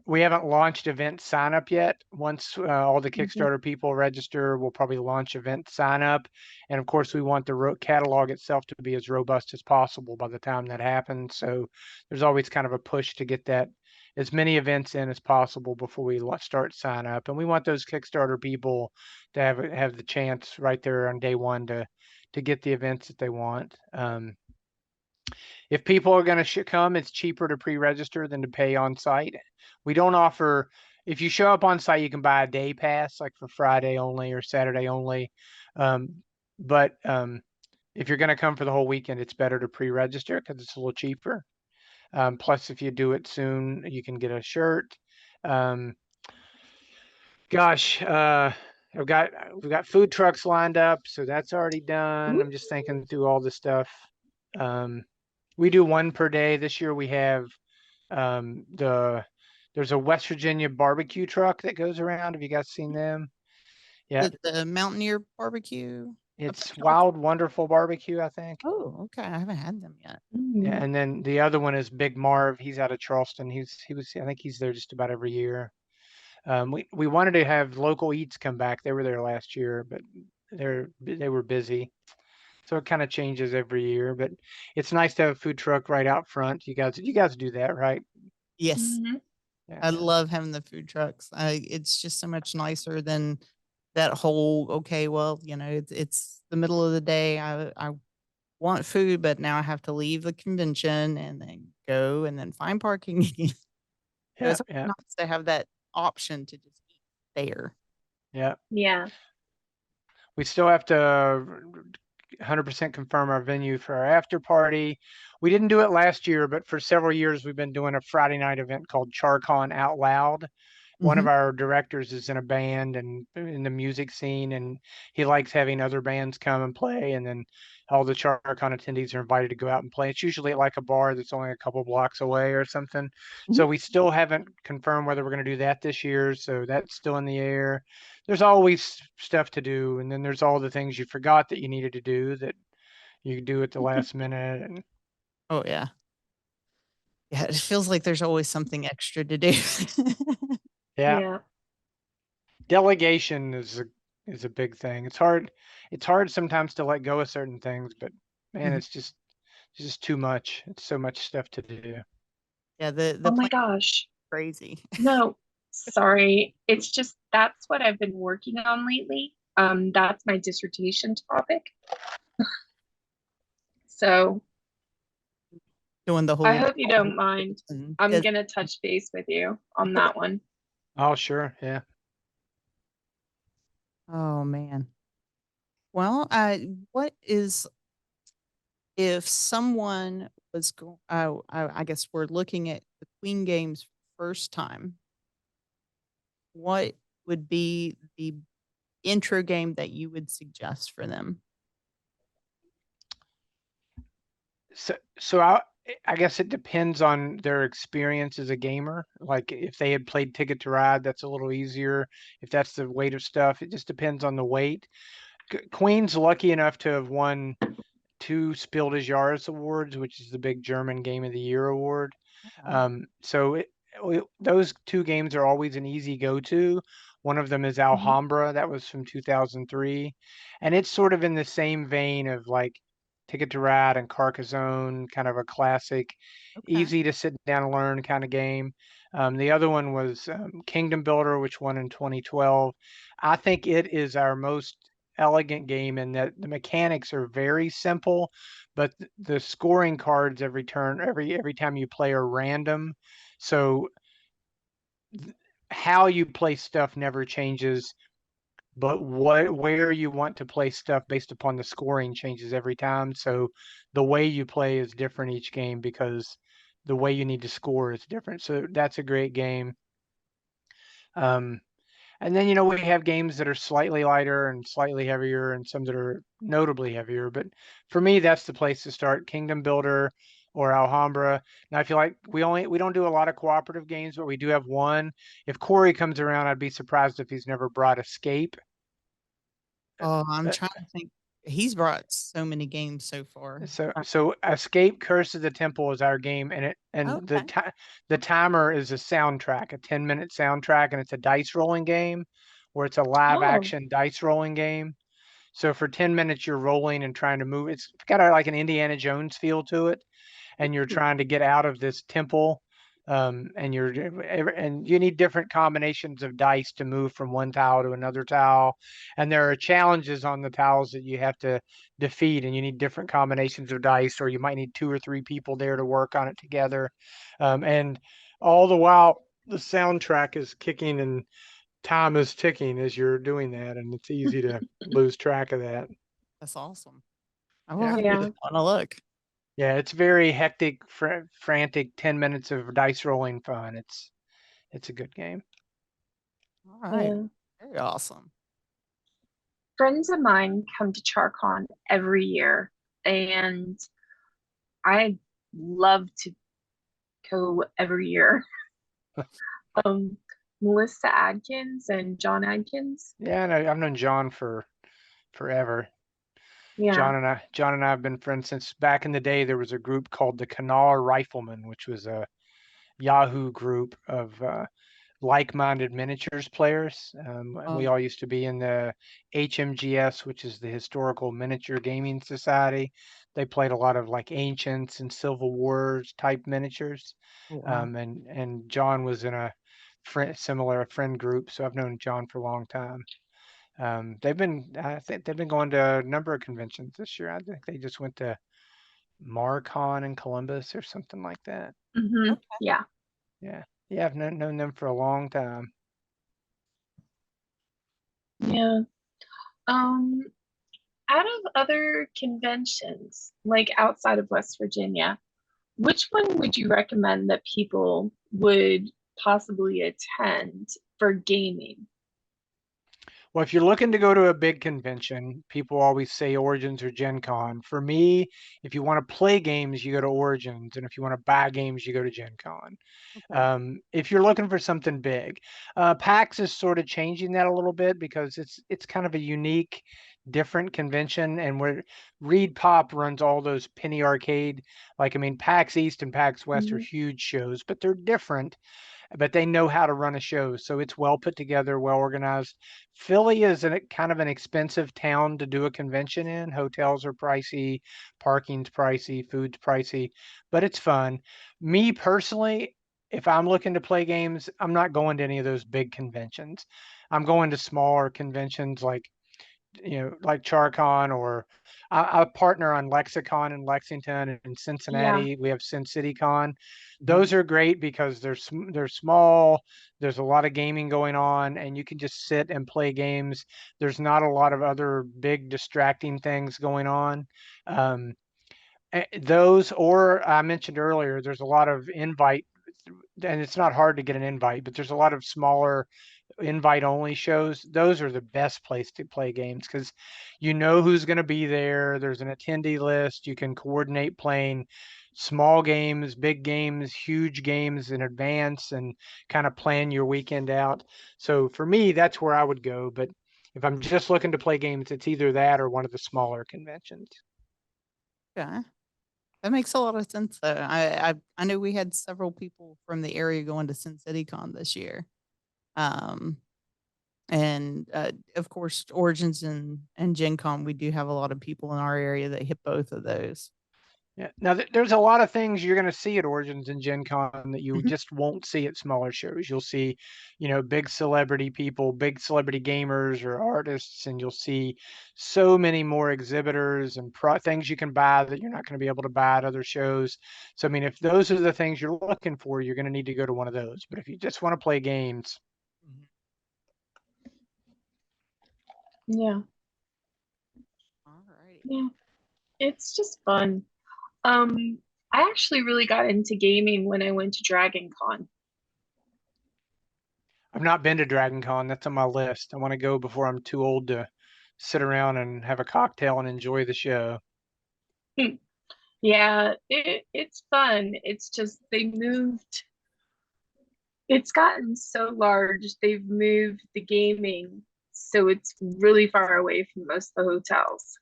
we haven't launched event sign up yet. Once all the Mhm. Kickstarter people register, we'll probably launch event sign up. And of course, we want the catalog itself to be as robust as possible by the time that happens. So there's always kind of a push to get that as many events in as possible before we start sign up. And we want those Kickstarter people to have the chance right there on day one to get the events that they want. If people are going to come, it's cheaper to pre-register than to pay on site. We don't offer, if you show up on site, you can buy a day pass, like for Friday only or Saturday only. But if you're going to come for the whole weekend, it's better to pre-register because it's a little cheaper. Plus, if you do it soon, you can get a shirt. Um, gosh, we've got food trucks lined up, so that's already done. Ooh. I'm just thinking through all the stuff. Um, we do one per day. This year we have um, the there's a West Virginia barbecue truck that goes around. Have you guys seen them? Yeah, the Mountaineer barbecue up in it's Charleston? Wild Wonderful Barbecue, I think. Oh, okay. I haven't had them yet. Yeah, Mhm. and then the other one is Big Marv. He's out of Charleston. He was I think he's there just about every year. We wanted to have local eats come back. They were there last year, but they were busy. So it kind of changes every year, but it's nice to have a food truck right out front. You guys do that, right? Yes. Mhm. Yeah, I yeah. love having the food trucks. It's just so much nicer than that whole, okay, well, it's the middle of the day. I want food, but now I have to leave the convention and then go and then find parking again. Yeah, It's yeah, nice to have that option to just eat there. yeah. Yeah. We still have to 100% confirm our venue for our after party. We didn't do it last year, but for several years we've been doing a Friday night event called Charcon Out Loud. One of Mhm. our directors is in a band and in the music scene, and he likes having other bands come and play. And then all the Charcon attendees are invited to go out and play. It's usually at like a bar that's only a couple blocks away or something. Mhm. So we still haven't confirmed whether we're going to do that this year. So that's still in the air. There's always stuff to do, and then there's all the things you forgot that you needed to do that you do at the last minute. And Oh yeah. Yeah, it feels like there's always something extra to do. yeah, Yeah. delegation is a big thing. It's hard sometimes to let go of certain things, but man, Mhm. it's just It's just too much. It's so much stuff to do. Yeah, the Oh my plan gosh. crazy. No, sorry. It's just that's what I've been working on lately. That's my dissertation topic. So Doing the I whole hope you don't mind. I'm Dis- gonna touch base with you on that one. Oh, sure. Yeah. Oh man. Well, what is if someone was going? Oh, I guess we're looking at the Queen Games first time. What would be the intro game that you would suggest for them? So I guess it depends on their experience as a gamer. Like if they had played Ticket to Ride, that's a little easier. If that's the weight of stuff, it just depends on the weight. Queen's lucky enough to have won 2 Spiel des Jahres awards, which is the big German Game of the Year award. Oh, Those 2 games are always an easy go-to. One of them is Mhm. Alhambra, that was from 2003, and it's sort of in the same vein of like Ticket to Ride and Carcassonne, kind of a classic, okay. easy to sit down and learn kind of game. The other one was Kingdom Builder, which won in 2012. I think it is our most elegant game in that the mechanics are very simple, but the scoring cards every turn, every time you play are random. So how you play stuff never changes, but where you want to play stuff based upon the scoring changes every time. So the way you play is different each game because the way you need to score is different. So that's a great game. Um, And then, we have games that are slightly lighter and slightly heavier and some that are notably heavier. But for me, that's the place to start, Kingdom Builder or Alhambra. Now, I feel like we don't do a lot of cooperative games, but we do have one. If Corey comes around, I'd be surprised if he's never brought Escape. Oh, I'm Uh, trying to think. He's brought so many games so far. So Escape Curse of the Temple is our game, and Okay. the timer is a soundtrack, a 10-minute soundtrack, and it's a dice rolling game where it's a live Oh, action dice rolling game. So for 10 minutes, you're rolling and trying to move. It's got like an Indiana Jones feel to it, and you're trying to get out of this temple. And you need different combinations of dice to move from one tile to another tile, and there are challenges on the tiles that you have to defeat, and you need different combinations of dice, or you might need 2 or 3 people there to work on it together, and all the while the soundtrack is kicking and time is ticking as you're doing that, and it's easy to lose track of that. That's awesome. I will Yeah. have to give yeah. that one a look. Yeah, it's very hectic, frantic 10 minutes of dice rolling fun. It's a good game. All right. Yeah. Very awesome. Friends of mine come to Charcon every year, and I love to go every year. Um, Melissa Adkins and John Adkins. Yeah, and I've known John for forever. Yeah. John and I have been friends since back in the day. There was a group called the Canal Riflemen, which was a Yahoo group of like-minded miniatures players. And we Oh, all used to be in the HMGS, which is the Historical Miniature Gaming Society. They played a lot of like ancients and Civil Wars type miniatures. oh, wow. And John was in a similar friend group, so I've known John for a long time. I think they've been going to a number of conventions this year. I think they just went to Marcon in Columbus or something like that. Okay. Yeah. Yeah. Yeah, I've known them for a long time. Yeah. Um, Out of other conventions, like outside of West Virginia, which one would you recommend that people would possibly attend for gaming? Well, if you're looking to go to a big convention, people always say Origins or Gen Con. For me, if you want to play games, you go to Origins, and if you want to buy games, you go to Gen Con. Okay. If you're looking for something big, PAX is sort of changing that a little bit because it's kind of a unique, different convention, and where Reed Pop runs all those penny arcade. Like I mean, PAX East and PAX West are Mhm. huge shows, but they're different. but they know how to run a show. So it's well put together, well organized. Philly is kind of an expensive town to do a convention in. Hotels are pricey, parking's pricey, food's pricey, but it's fun. Me personally, if I'm looking to play games, I'm not going to any of those big conventions. I'm going to smaller conventions like Charcon, or I partner on Lexicon in Lexington and Yeah. Cincinnati. We have Sin City Con. Mhm. Those are great because they're small. There's a lot of gaming going on, and you can just sit and play games. There's not a lot of other big distracting things going on. Um, those, or I mentioned earlier, there's a lot of invite, and it's not hard to get an invite, but there's a lot of smaller invite only shows. Those are the best place to play games because you know who's going to be there. There's an attendee list. You can coordinate playing small games, big games, huge games in advance and kind of plan your weekend out. So for me, that's where I would go. But if I'm just looking to play games, it's either that or one of the smaller conventions. Okay. That makes a lot of sense though. I know we had several people from the area going to Sin City Con this year. Um, and of course Origins and Gen Con, we do have a lot of people in our area that hit both of those. Yeah. Now, there's a lot of things you're going to see at Origins and Gen Con that you Mhm. just won't see at smaller shows. You'll see, big celebrity people, big celebrity gamers or artists, and you'll see so many more exhibitors and things you can buy that you're not going to be able to buy at other shows. So, I mean, if those are the things you're looking for, you're going to need to go to one of those. But if you just want to play games, Yeah. All righty. Yeah. It's just fun. I actually really got into gaming when I went to Dragon Con. I've not been to Dragon Con. That's on my list. I want to go before I'm too old to sit around and have a cocktail and enjoy the show. Yeah, it's fun. It's just it's gotten so large. They've moved the gaming, so it's really far away from most of the hotels.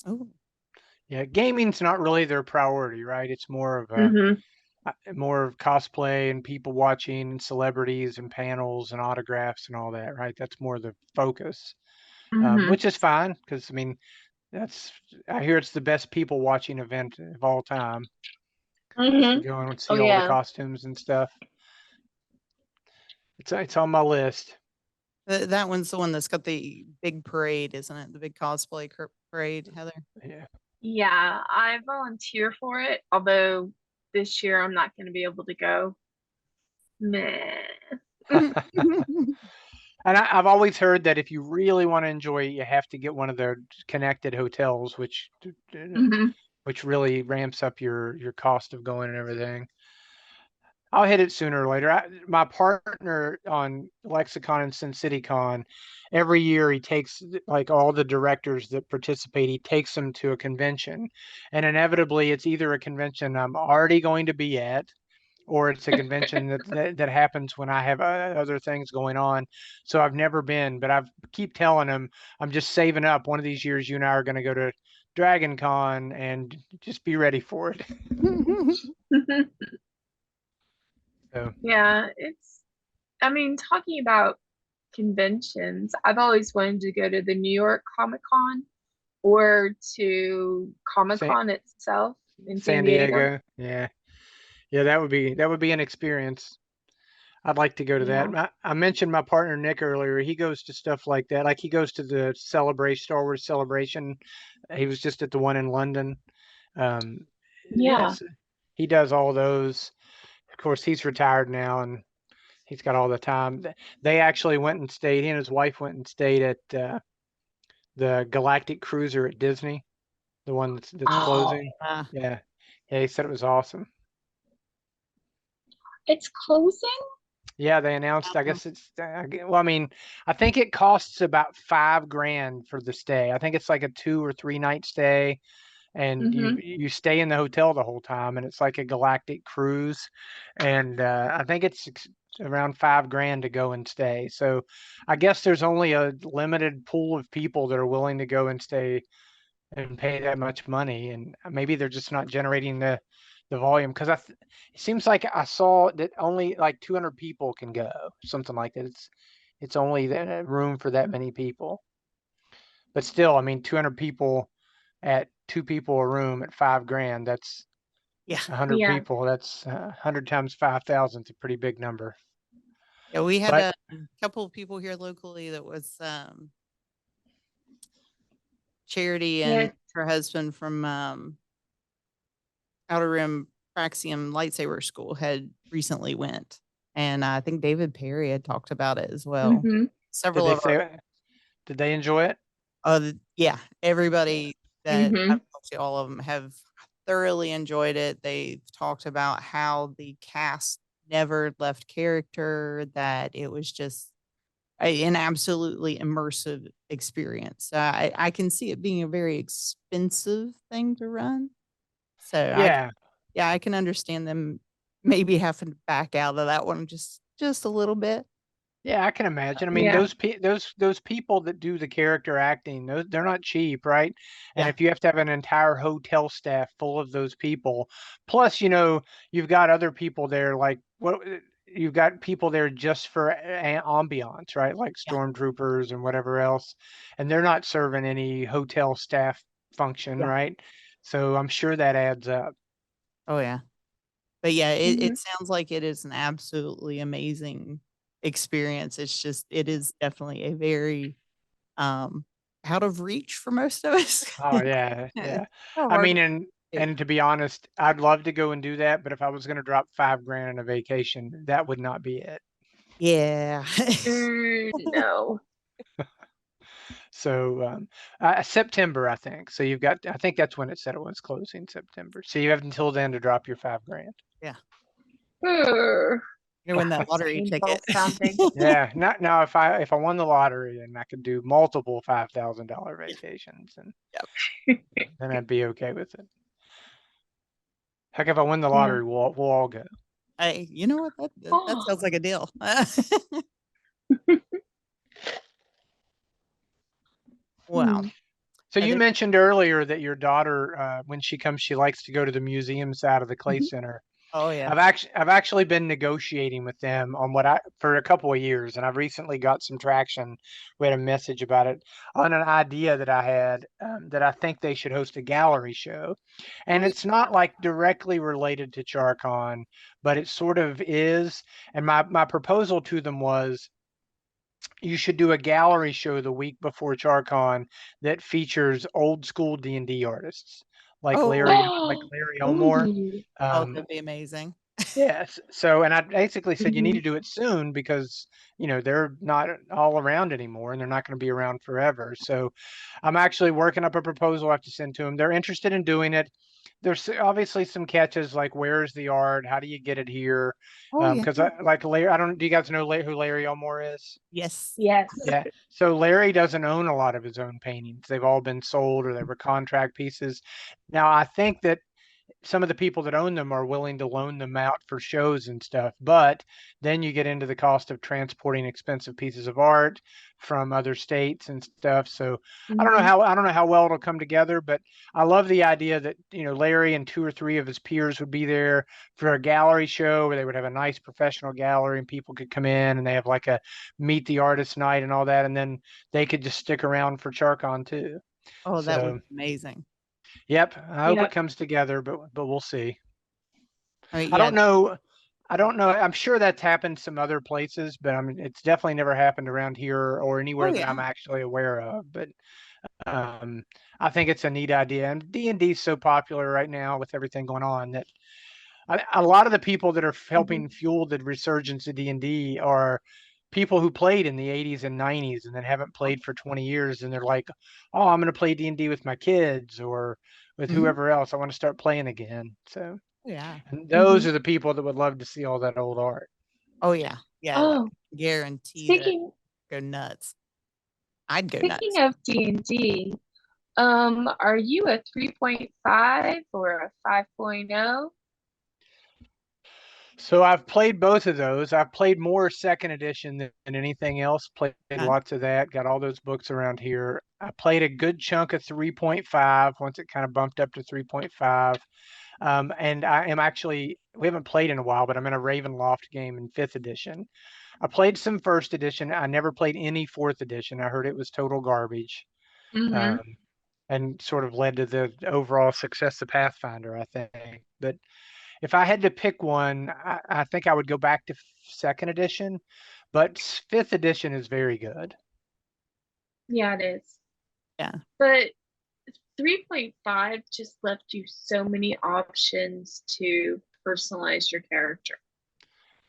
Oh, Yeah, gaming's not really their priority, right? It's Mm-hmm. more of cosplay and people watching and celebrities and panels and autographs and all that, right? That's more the focus, Mm-hmm. which is fine because I mean that's I hear it's the best people watching event of all time. Just to Mm-hmm. go and Oh see all the yeah. costumes and stuff. It's on my list. that one's the one that's got the big parade, isn't it? The big cosplay parade, Heather. Yeah. Yeah, I volunteer for it, although this year I'm not going to be able to go. Meh. And I've always heard that if you really want to enjoy it, you have to get one of the connected hotels, Hmm. which really ramps up your cost of going and everything. I'll hit it sooner or later. My partner on Lexicon and Sin City Con, every year he takes like all the directors that participate, he takes them to a convention, and inevitably it's either a convention I'm already going to be at, or it's a convention that happens when I have other things going on. So I've never been, but I've keep telling him I'm just saving up. One of these years, you and I are going to go to Dragon Con, and just be ready for it. So Yeah, I mean, talking about conventions, I've always wanted to go to the New York Comic Con or to Comic San, Con itself in San San Diego. Diego, yeah, yeah, that would be an experience. I'd like to go to that. Yeah. I mentioned my partner Nick earlier. He goes to stuff like that. Like he goes to the Star Wars Celebration. He was just at the one in London. Um, Yeah. yes, he does all those. Of course, he's retired now and he's got all the time. They actually went and stayed. He and his wife went and stayed at the Galactic Cruiser at Disney, the one that's Oh, closing. yeah. Yeah, yeah. He said it was awesome. It's closing? Yeah, they announced. I Oh, guess it's. Well, I mean, I think it costs about $5,000 for the stay. I think it's like a 2 or 3 night stay, and you Mm-hmm. you stay in the hotel the whole time, and it's like a galactic cruise, and I think it's around $5,000 to go and stay. So, I guess there's only a limited pool of people that are willing to go and stay and pay that much money, and maybe they're just not generating the the volume, because it seems like I saw that only like 200 people can go, something like that. It's only room for that many people. But still, I mean, 200 people at 2 people a room at $5,000. That's Yeah. 100 Yeah. people. That's 100 times 5,000. It's a pretty big number. Yeah, we had But a couple of people here locally that was Charity and Yeah. her husband from Outer Rim Praxium Lightsaber School had recently went. And I think David Perry had talked about it as well. Mhm. did Several they of our say? Did they enjoy it? yeah, everybody that Mhm. I've talked to, all of them have thoroughly enjoyed it. They've talked about how the cast never left character, that it was just an absolutely immersive experience. I can see it being a very expensive thing to run. So Yeah. yeah, I can understand them maybe having to back out of that one just a little bit. Yeah, I can imagine. I mean, Yeah. those people that do the character acting, they're not cheap, right? And Yeah. if you have to have an entire hotel staff full of those people, plus, you've got other people there, like you've got people there just for ambiance, right? Like Yeah. stormtroopers and whatever else, and they're not serving any hotel staff function, Yeah. right? So I'm sure that adds up. Oh yeah. But yeah, it Mhm. sounds like it is an absolutely amazing experience. It's just it is definitely a very um out of reach for most of us. Oh yeah, Yeah, yeah. it's a I hard mean, one and to do. and to be honest, I'd love to go and do that, but if I was going to drop 5 grand on a vacation, that would not be it. Yeah. No. So September, I think. So I think that's when it said it was closing, September. So you have until then to drop your 5 grand. Yeah. Ugh, You win that that's lottery painful ticket. sounding. Yeah. Not now. If I won the lottery, and I could do multiple $5,000 vacations, and then I'd be okay with it. Heck, if I win the Yeah. lottery, we'll all go. Hey, you know what? That Oh. sounds like a deal. Wow. Hmm. So Are you there mentioned earlier that your daughter, when she comes, she likes to go to the museum side of the Clay Mhm. Center. Oh yeah. I've actually been negotiating with them on for a couple of years, and I've recently got some traction. We had a message about it on an idea that I had, that I think they should host a gallery show, and Oh yeah. it's not like directly related to Charcon, but it sort of is. And my proposal to them was, you should do a gallery show the week before Charcon that features old school D&D artists like Oh, Larry Elmore. Ooh. oh, Um, that'd be amazing. yes. So, and I basically said you need Mhm. to do it soon because they're not all around anymore and they're not going to be around forever. So, I'm actually working up a proposal I have to send to them. They're interested in doing it. There's obviously some catches, like where's the art? How do you get it here? Oh yeah. Because I like Larry. I don't. Do you guys know who Larry Elmore is? Yes. Yes. Yeah. So Larry doesn't own a lot of his own paintings. They've all been sold or they were contract pieces. Now, I think that some of the people that own them are willing to loan them out for shows and stuff, but then you get into the cost of transporting expensive pieces of art from other states and stuff. So Mhm. I don't know how well it'll come together, but I love the idea that Larry and 2 or 3 of his peers would be there for a gallery show where they would have a nice professional gallery and people could come in and they have like a meet the artist night and all that, and then they could just stick around for Charcon too. Oh, that would So be amazing. yep, I hope Yeah. it comes together, but we'll see. I mean, I yeah. don't know. I don't know. I'm sure that's happened some other places, but I mean, it's definitely never happened around here or Oh anywhere that I'm yeah. actually aware of. But um, I think it's a neat idea, and D&D is so popular right now with everything going on that a lot of the people that are Mhm. helping fuel the resurgence of D&D are people who played in the 80s and 90s and then haven't played for 20 years, and they're like, "Oh, I'm going to play D&D with my kids or with Mhm. whoever else. I want to start playing again." So. Yeah. And those Mhm. are the people that would love to see all that old art. Oh yeah. Yeah. I Oh, guarantee that speaking go nuts. I'd go speaking nuts. of D&D, are you a 3.5 or a 5.0? So I've played both of those. I've played more second edition than anything else. Played Uh, lots of that. Got all those books around here. I played a good chunk of 3.5 once it kind of bumped up to 3.5. And I am actually, we haven't played in a while, but I'm in a Ravenloft game in 5th edition. I played some 1st edition. I never played any 4th edition. I heard it was total garbage. Mm-hmm. And sort of led to the overall success of Pathfinder, I think. But if I had to pick one, I think I would go back to 2nd edition, but 5th edition is very good. Yeah, it is. Yeah. But 3.5 just left you so many options to personalize your character.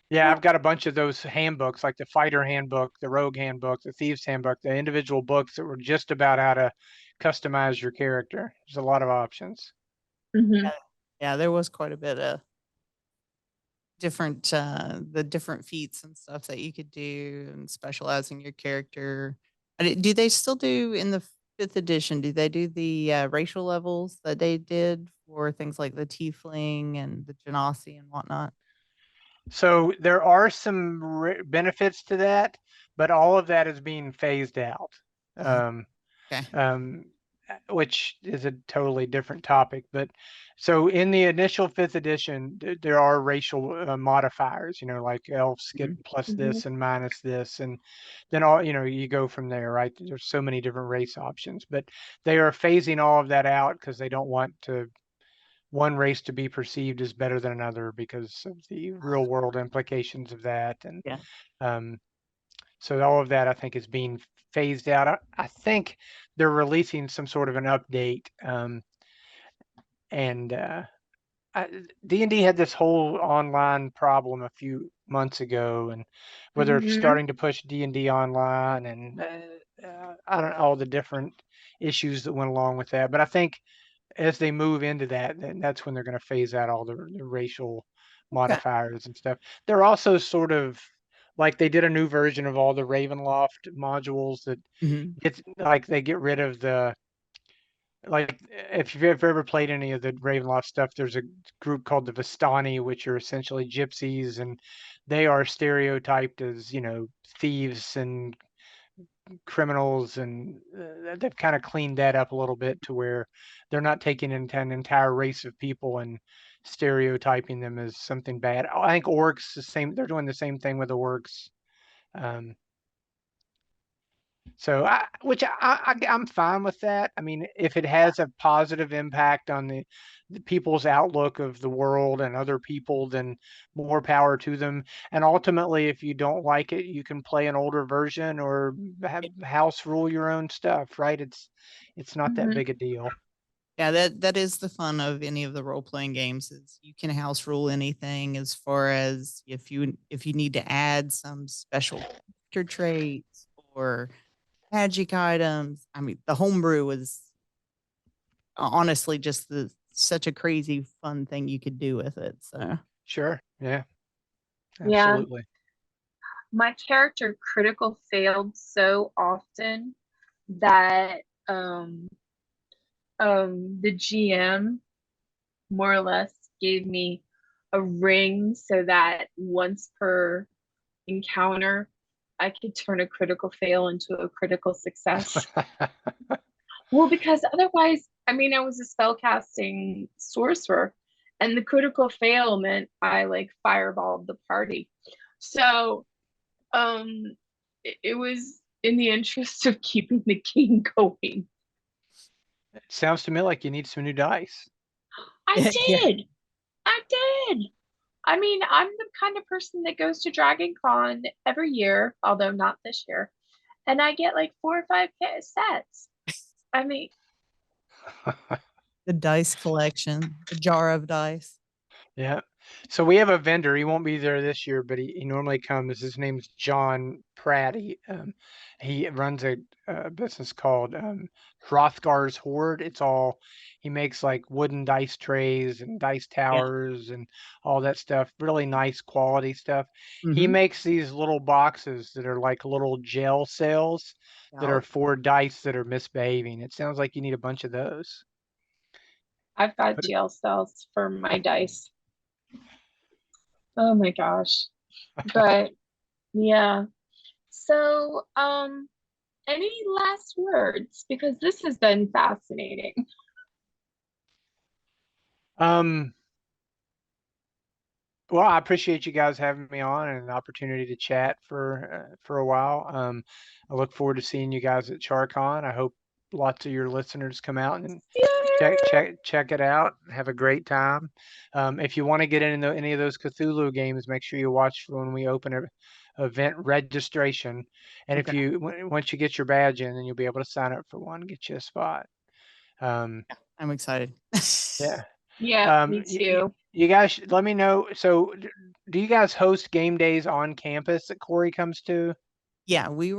Yeah, I've got a bunch of those handbooks, like the Fighter Handbook, the Rogue Handbook, the Thieves Handbook, the individual books that were just about how to customize your character. There's a lot of options. Mm-hmm. Yeah, there was quite a bit of different the different feats and stuff that you could do and specializing your character. Do they still do in the 5th edition? Do they do the racial levels that they did for things like the tiefling and the genasi and whatnot? So there are some benefits to that, but all of that is being phased out. Okay. Which is a totally different topic. But so in the initial 5th edition, there are racial modifiers, like elves get plus this and minus this, and then all, you go from there, right? There's so many different race options, but they are phasing all of that out because they don't want one race to be perceived as better than another because of the real world implications of that. And Yeah. so all of that, I think, is being phased out. I think they're releasing some sort of an update. And D&D had this whole online problem a few months ago, and where they're Mm-hmm. starting to push D&D online, and I don't know all the different issues that went along with that. But I think as they move into that, then that's when they're going to phase out all the racial Okay. modifiers and stuff. They're also sort of like they did a new version of all the Ravenloft modules that Mhm. it's like they get rid of the like if you've ever played any of the Ravenloft stuff, there's a group called the Vistani, which are essentially gypsies, and they are stereotyped as thieves and criminals, and they've kind of cleaned that up a little bit to where they're not taking an entire race of people and stereotyping them as something bad. I think orcs the same. They're doing the same thing with the orcs. Um, so I'm fine with that. I mean, if it has a positive impact on the people's outlook of the world and other people, then more power to them. And ultimately, if you don't like it, you can play an older version or have house rule your own stuff, right? It's not that Mm-hmm. big a deal. Yeah, that is the fun of any of the role playing games is you can house rule anything as far as if you need to add some special character traits or magic items. I mean, the homebrew was honestly just such a crazy fun thing you could do with it. So Sure. Yeah, Yeah. absolutely. My character critical failed so often that the GM more or less gave me a ring so that once per encounter I could turn a critical fail into a critical success. Well, because otherwise, I mean, I was a spellcasting sorcerer, and the critical fail meant I like fireballed the party. So, it was in the interest of keeping the game going. It sounds to me like you need some new dice. I yeah. did. I did. I mean, I'm the kind of person that goes to Dragon Con every year, although not this year, and I get like 4 or 5 sets. I mean, The dice collection, the jar of dice. Yeah. So we have a vendor. He won't be there this year, but he normally comes. His name's John Pratt. He runs a business called Hrothgar's Hoard. He makes like wooden dice trays and dice Yeah. towers and all that stuff. Really nice quality stuff. He Mm-hmm. makes these little boxes that are like little jail cells that are for dice that are misbehaving. It sounds like you need a bunch of those. I've got But jail cells for my dice. Oh my gosh. But yeah. So, any last words? Because this has been fascinating. Well, I appreciate you guys having me on and an opportunity to chat for a while. I look forward to seeing you guys at Charcon. I hope lots of your listeners come out and check it out. Have a great time. If you want to get into any of those Cthulhu games, make sure you watch for when we open a event registration. And if Okay. you once you get your badge in, then you'll be able to sign up for one, get you a spot. Yeah, I'm excited. Yeah. Yeah, me too. You guys let me know. So, do you guys host game days on campus that Corey comes to? Yeah, we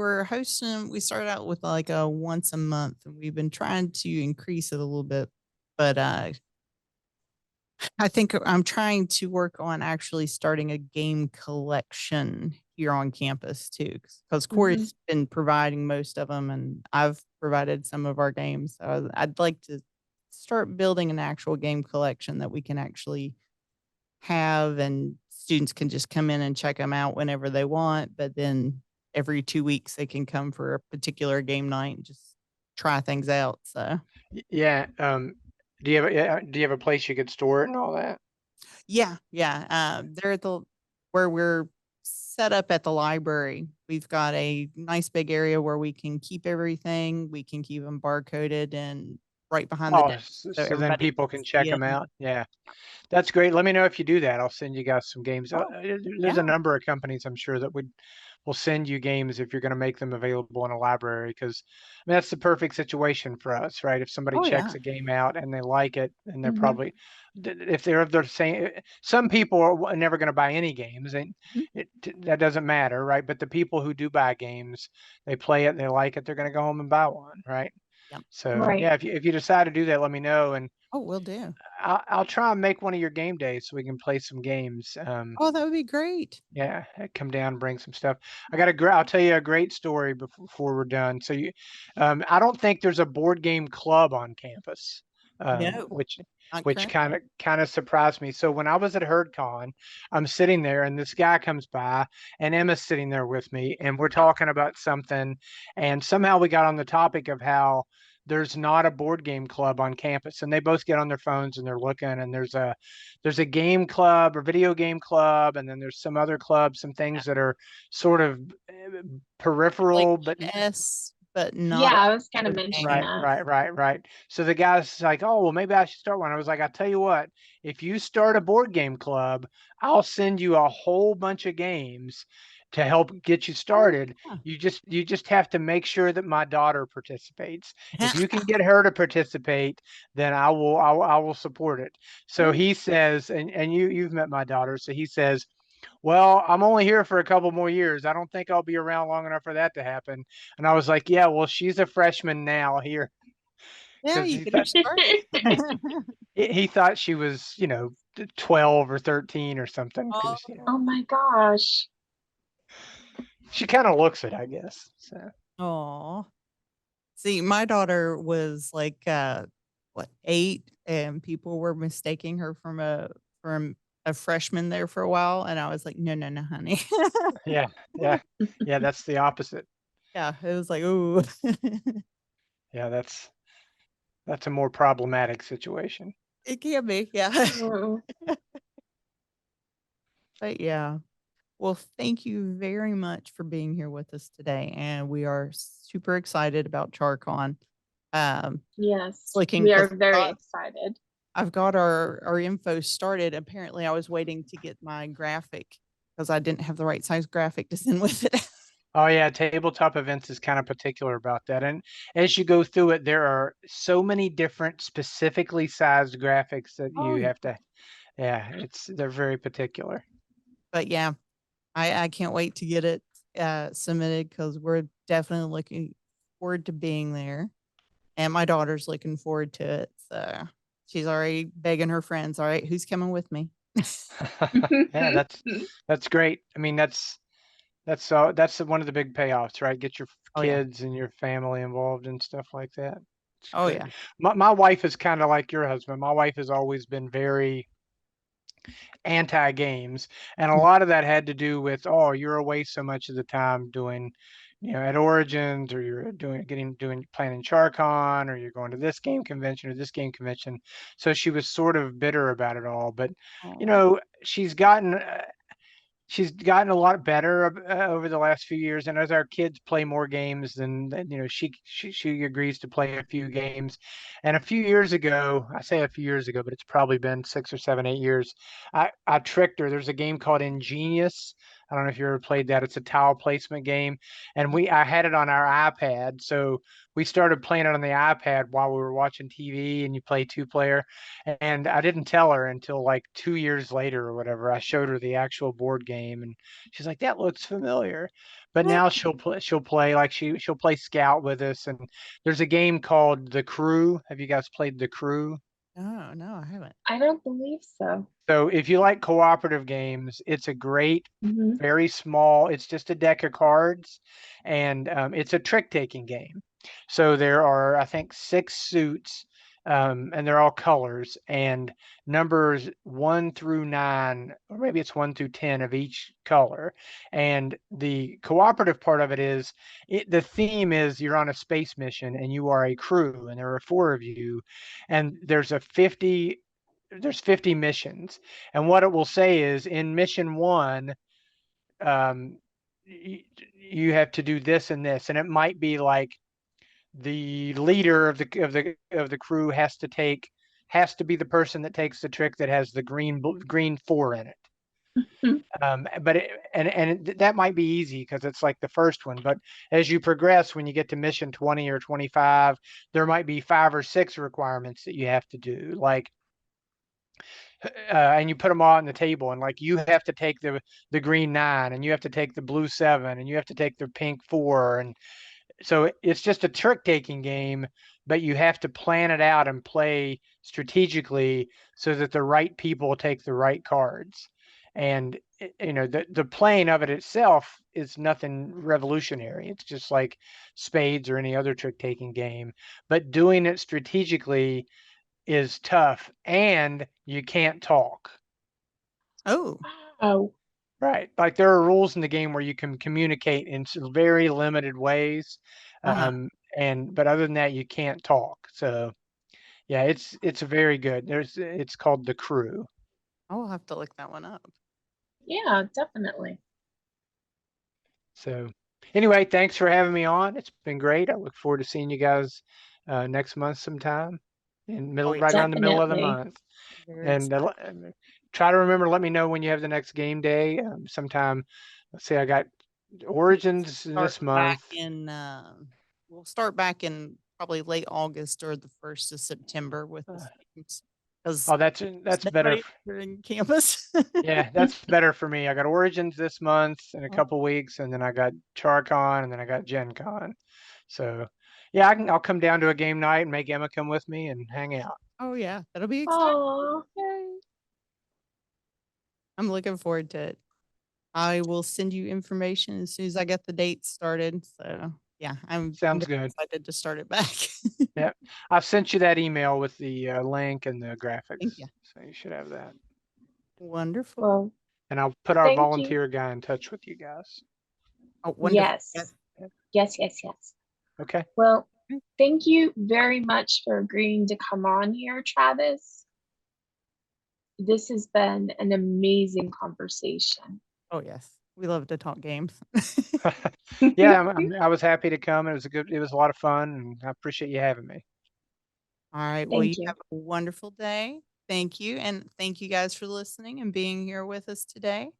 started out with like a once a month and we've been trying to increase it a little bit. But I think I'm trying to work on actually starting a game collection here on campus too, because Mhm. Corey's been providing most of them, and I've provided some of our games. So I'd like to start building an actual game collection that we can actually have, and students can just come in and check them out whenever they want. But then every 2 weeks, they can come for a particular game night and just try things out. So Yeah. Do you have a place you could store it and all that? yeah, yeah. They're at the where we're set up at the library. We've got a nice big area where we can keep everything. We can keep them barcoded and right behind the Oh, desk, so so then everybody people can can check see them them. out. Yeah. That's great. Let me know if you do that. I'll send you guys some games. Oh, There's a yeah. number of companies I'm sure that would will send you games if you're going to make them available in a library because I mean that's the perfect situation for us, right? If somebody Oh, checks yeah. a game out and they like it, and they're Mhm. probably if they're of the same. Some people are never going to buy any games, and Mhm. that doesn't matter, right? But the people who do buy games, they play it, they like it, they're going to go home and buy one, right? Yep. So Right. yeah, if you decide to do that, let me know, and Oh, will do. I'll try and make one of your game days so we can play some games. Oh, that would be great. Yeah, come down and bring some stuff. I'll tell you a great story before we're done. I don't think there's a board game club on campus, No, which not which currently. kind of surprised me. So when I was at HerdCon, I'm sitting there and this guy comes by and Emma's sitting there with me and we're talking about something, and somehow we got on the topic of how there's not a board game club on campus, and they both get on their phones and they're looking, and there's a game club or video game club, and then there's some other clubs, some Yeah. things that are sort of Like peripheral, but chess, but Yeah, not I was kind of board mentioning right, that. right, right, right. So the guy's like, "Oh, well, maybe I should start one." I was like, "I'll tell you what, if you start a board game club, I'll send you a whole bunch of games to help get you Oh, started. You just have to make sure that my daughter participates. If yeah. you can get her to participate, then I will support it." So Oh, he says, and you've met my daughter, so he says, well, I'm only here for a couple more years. I don't think I'll be around long enough for that to happen. And I was like, yeah, well, she's a freshman now here yeah, because you get her started. he thought she was, 12 or 13 or something because, Oh Oh. my gosh. she kind of looks it, I guess. So, Oh. See, my daughter was like, what, 8, and people were mistaking her from a freshman there for a while, and I was like, "No, no, no, honey." yeah, yeah, yeah, that's the opposite. Yeah, it was like, "Ooh." Yeah, that's a more problematic situation. It can be, yeah. Mm. But yeah. Well, thank you very much for being here with us today, and we are super excited about Charcon. It's Yes, looking we are 'cause very excited. I've got our info started. Apparently, I was waiting to get my graphic because I didn't have the right size graphic to send with it. Oh yeah, tabletop events is kind of particular about that. And as you go through it, there are so many different specifically sized graphics that Oh, you yeah. have to, yeah, they're very particular. But yeah, I can't wait to get it submitted because we're definitely looking forward to being there. And my daughter's looking forward to it. So she's already begging her friends, all right, who's coming with me? Yeah, that's great. I mean, that's one of the big payoffs, right? Get your Oh, yeah. kids and your family involved and stuff like that. It's Oh, great. yeah. My wife is kind of like your husband. My wife has always been very anti-games, and a Mhm. lot of that had to do with, oh, you're away so much of the time doing, at Origins, or you're doing playing in Charcon, or you're going to this game convention or this game convention. So she was sort of bitter about it all, but you Oh, know she's gotten a lot better over the last few years, and as our kids play more games, then she agrees to play a few games. And a few years ago, I say a few years ago, but it's probably been 6 or 7, 8 years. I tricked her. There's a game called Ingenious. I don't know if you ever played that. It's a tile placement game, and I had it on our iPad, so we started playing it on the iPad while we were watching TV, and you play 2-player. And I didn't tell her until like 2 years later or whatever. I showed her the actual board game, and she's like, "That looks familiar." But now she'll play like she'll play Scout with us. And there's a game called The Crew. Have you guys played The Crew? Oh, no, I haven't. I don't believe so. So if you like cooperative games, it's a great, Mhm. very small. It's just a deck of cards, and it's a trick-taking game. So there are, I think, 6 suits, and they're all colors, and numbers 1 through 9, or maybe it's 1 through 10 of each color. And the cooperative part of it is, the theme is you're on a space mission and you are a crew, and there are 4 of you, and there's 50 missions. And what it will say is, in mission 1, you have to do this and this, and it might be like the leader of the crew has to be the person that takes the trick that has the green 4 in it. But that might be easy because it's like the first one. But as you progress, when you get to mission 20 or 25, there might be 5 or 6 requirements that you have to do, like and you put them all on the table, and like you have to take the green 9, and you have to take the blue 7, and you have to take the pink 4. And so it's just a trick taking game, but you have to plan it out and play strategically so that the right people take the right cards. And the playing of it itself is nothing revolutionary. It's just like spades or any other trick taking game, but doing it strategically is tough, and you can't talk. Oh, Oh, Right. Like there are rules in the game where you can communicate in very limited ways. uh-huh. But other than that, you can't talk. So yeah, it's very good. It's called The Crew. I will have to look that one up. yeah, definitely. So anyway, thanks for having me on. It's been great. I look forward to seeing you guys next month sometime, Oh, yeah. right around the middle of the Definitely. month. Very And excited. try to remember, let me know when you have the next game day. Sometime, let's say I got Origins Start this back month. in, we'll start back in probably late August or the 1st of September with the students. Because Oh, that's better. nobody during campus. Yeah, that's better for me. I got Origins this month in a couple weeks, and then I got Charcon, and then I got Gen Con. So yeah, I'll come down to a game night and make Emma come with me and hang out. Oh, yeah. That'll be exciting. Aw, Yay. I'm looking forward to it. I will send you information as soon as I get the dates started. So yeah, I'm Sounds very good. excited to start it back. Yeah, I've sent you that email with the link and the graphics. Thank you. So you should have that. Wonderful. well, And I'll put our thank you. volunteer guy in touch with you guys. Oh, wonderful. Yes. Yes. Okay. Well, thank you very much for agreeing to come on here, Travis. This has been an amazing conversation. Oh, yes. We love to talk games. Yeah, I was happy to come. It was a lot of fun, and I appreciate you having me. All right. Well, Thank you you. have a wonderful day. Thank you. And thank you guys for listening and being here with us today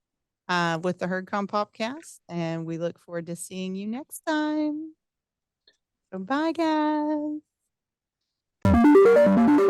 with the HerdCon Popcast. And we look forward to seeing you next time. So bye, guys.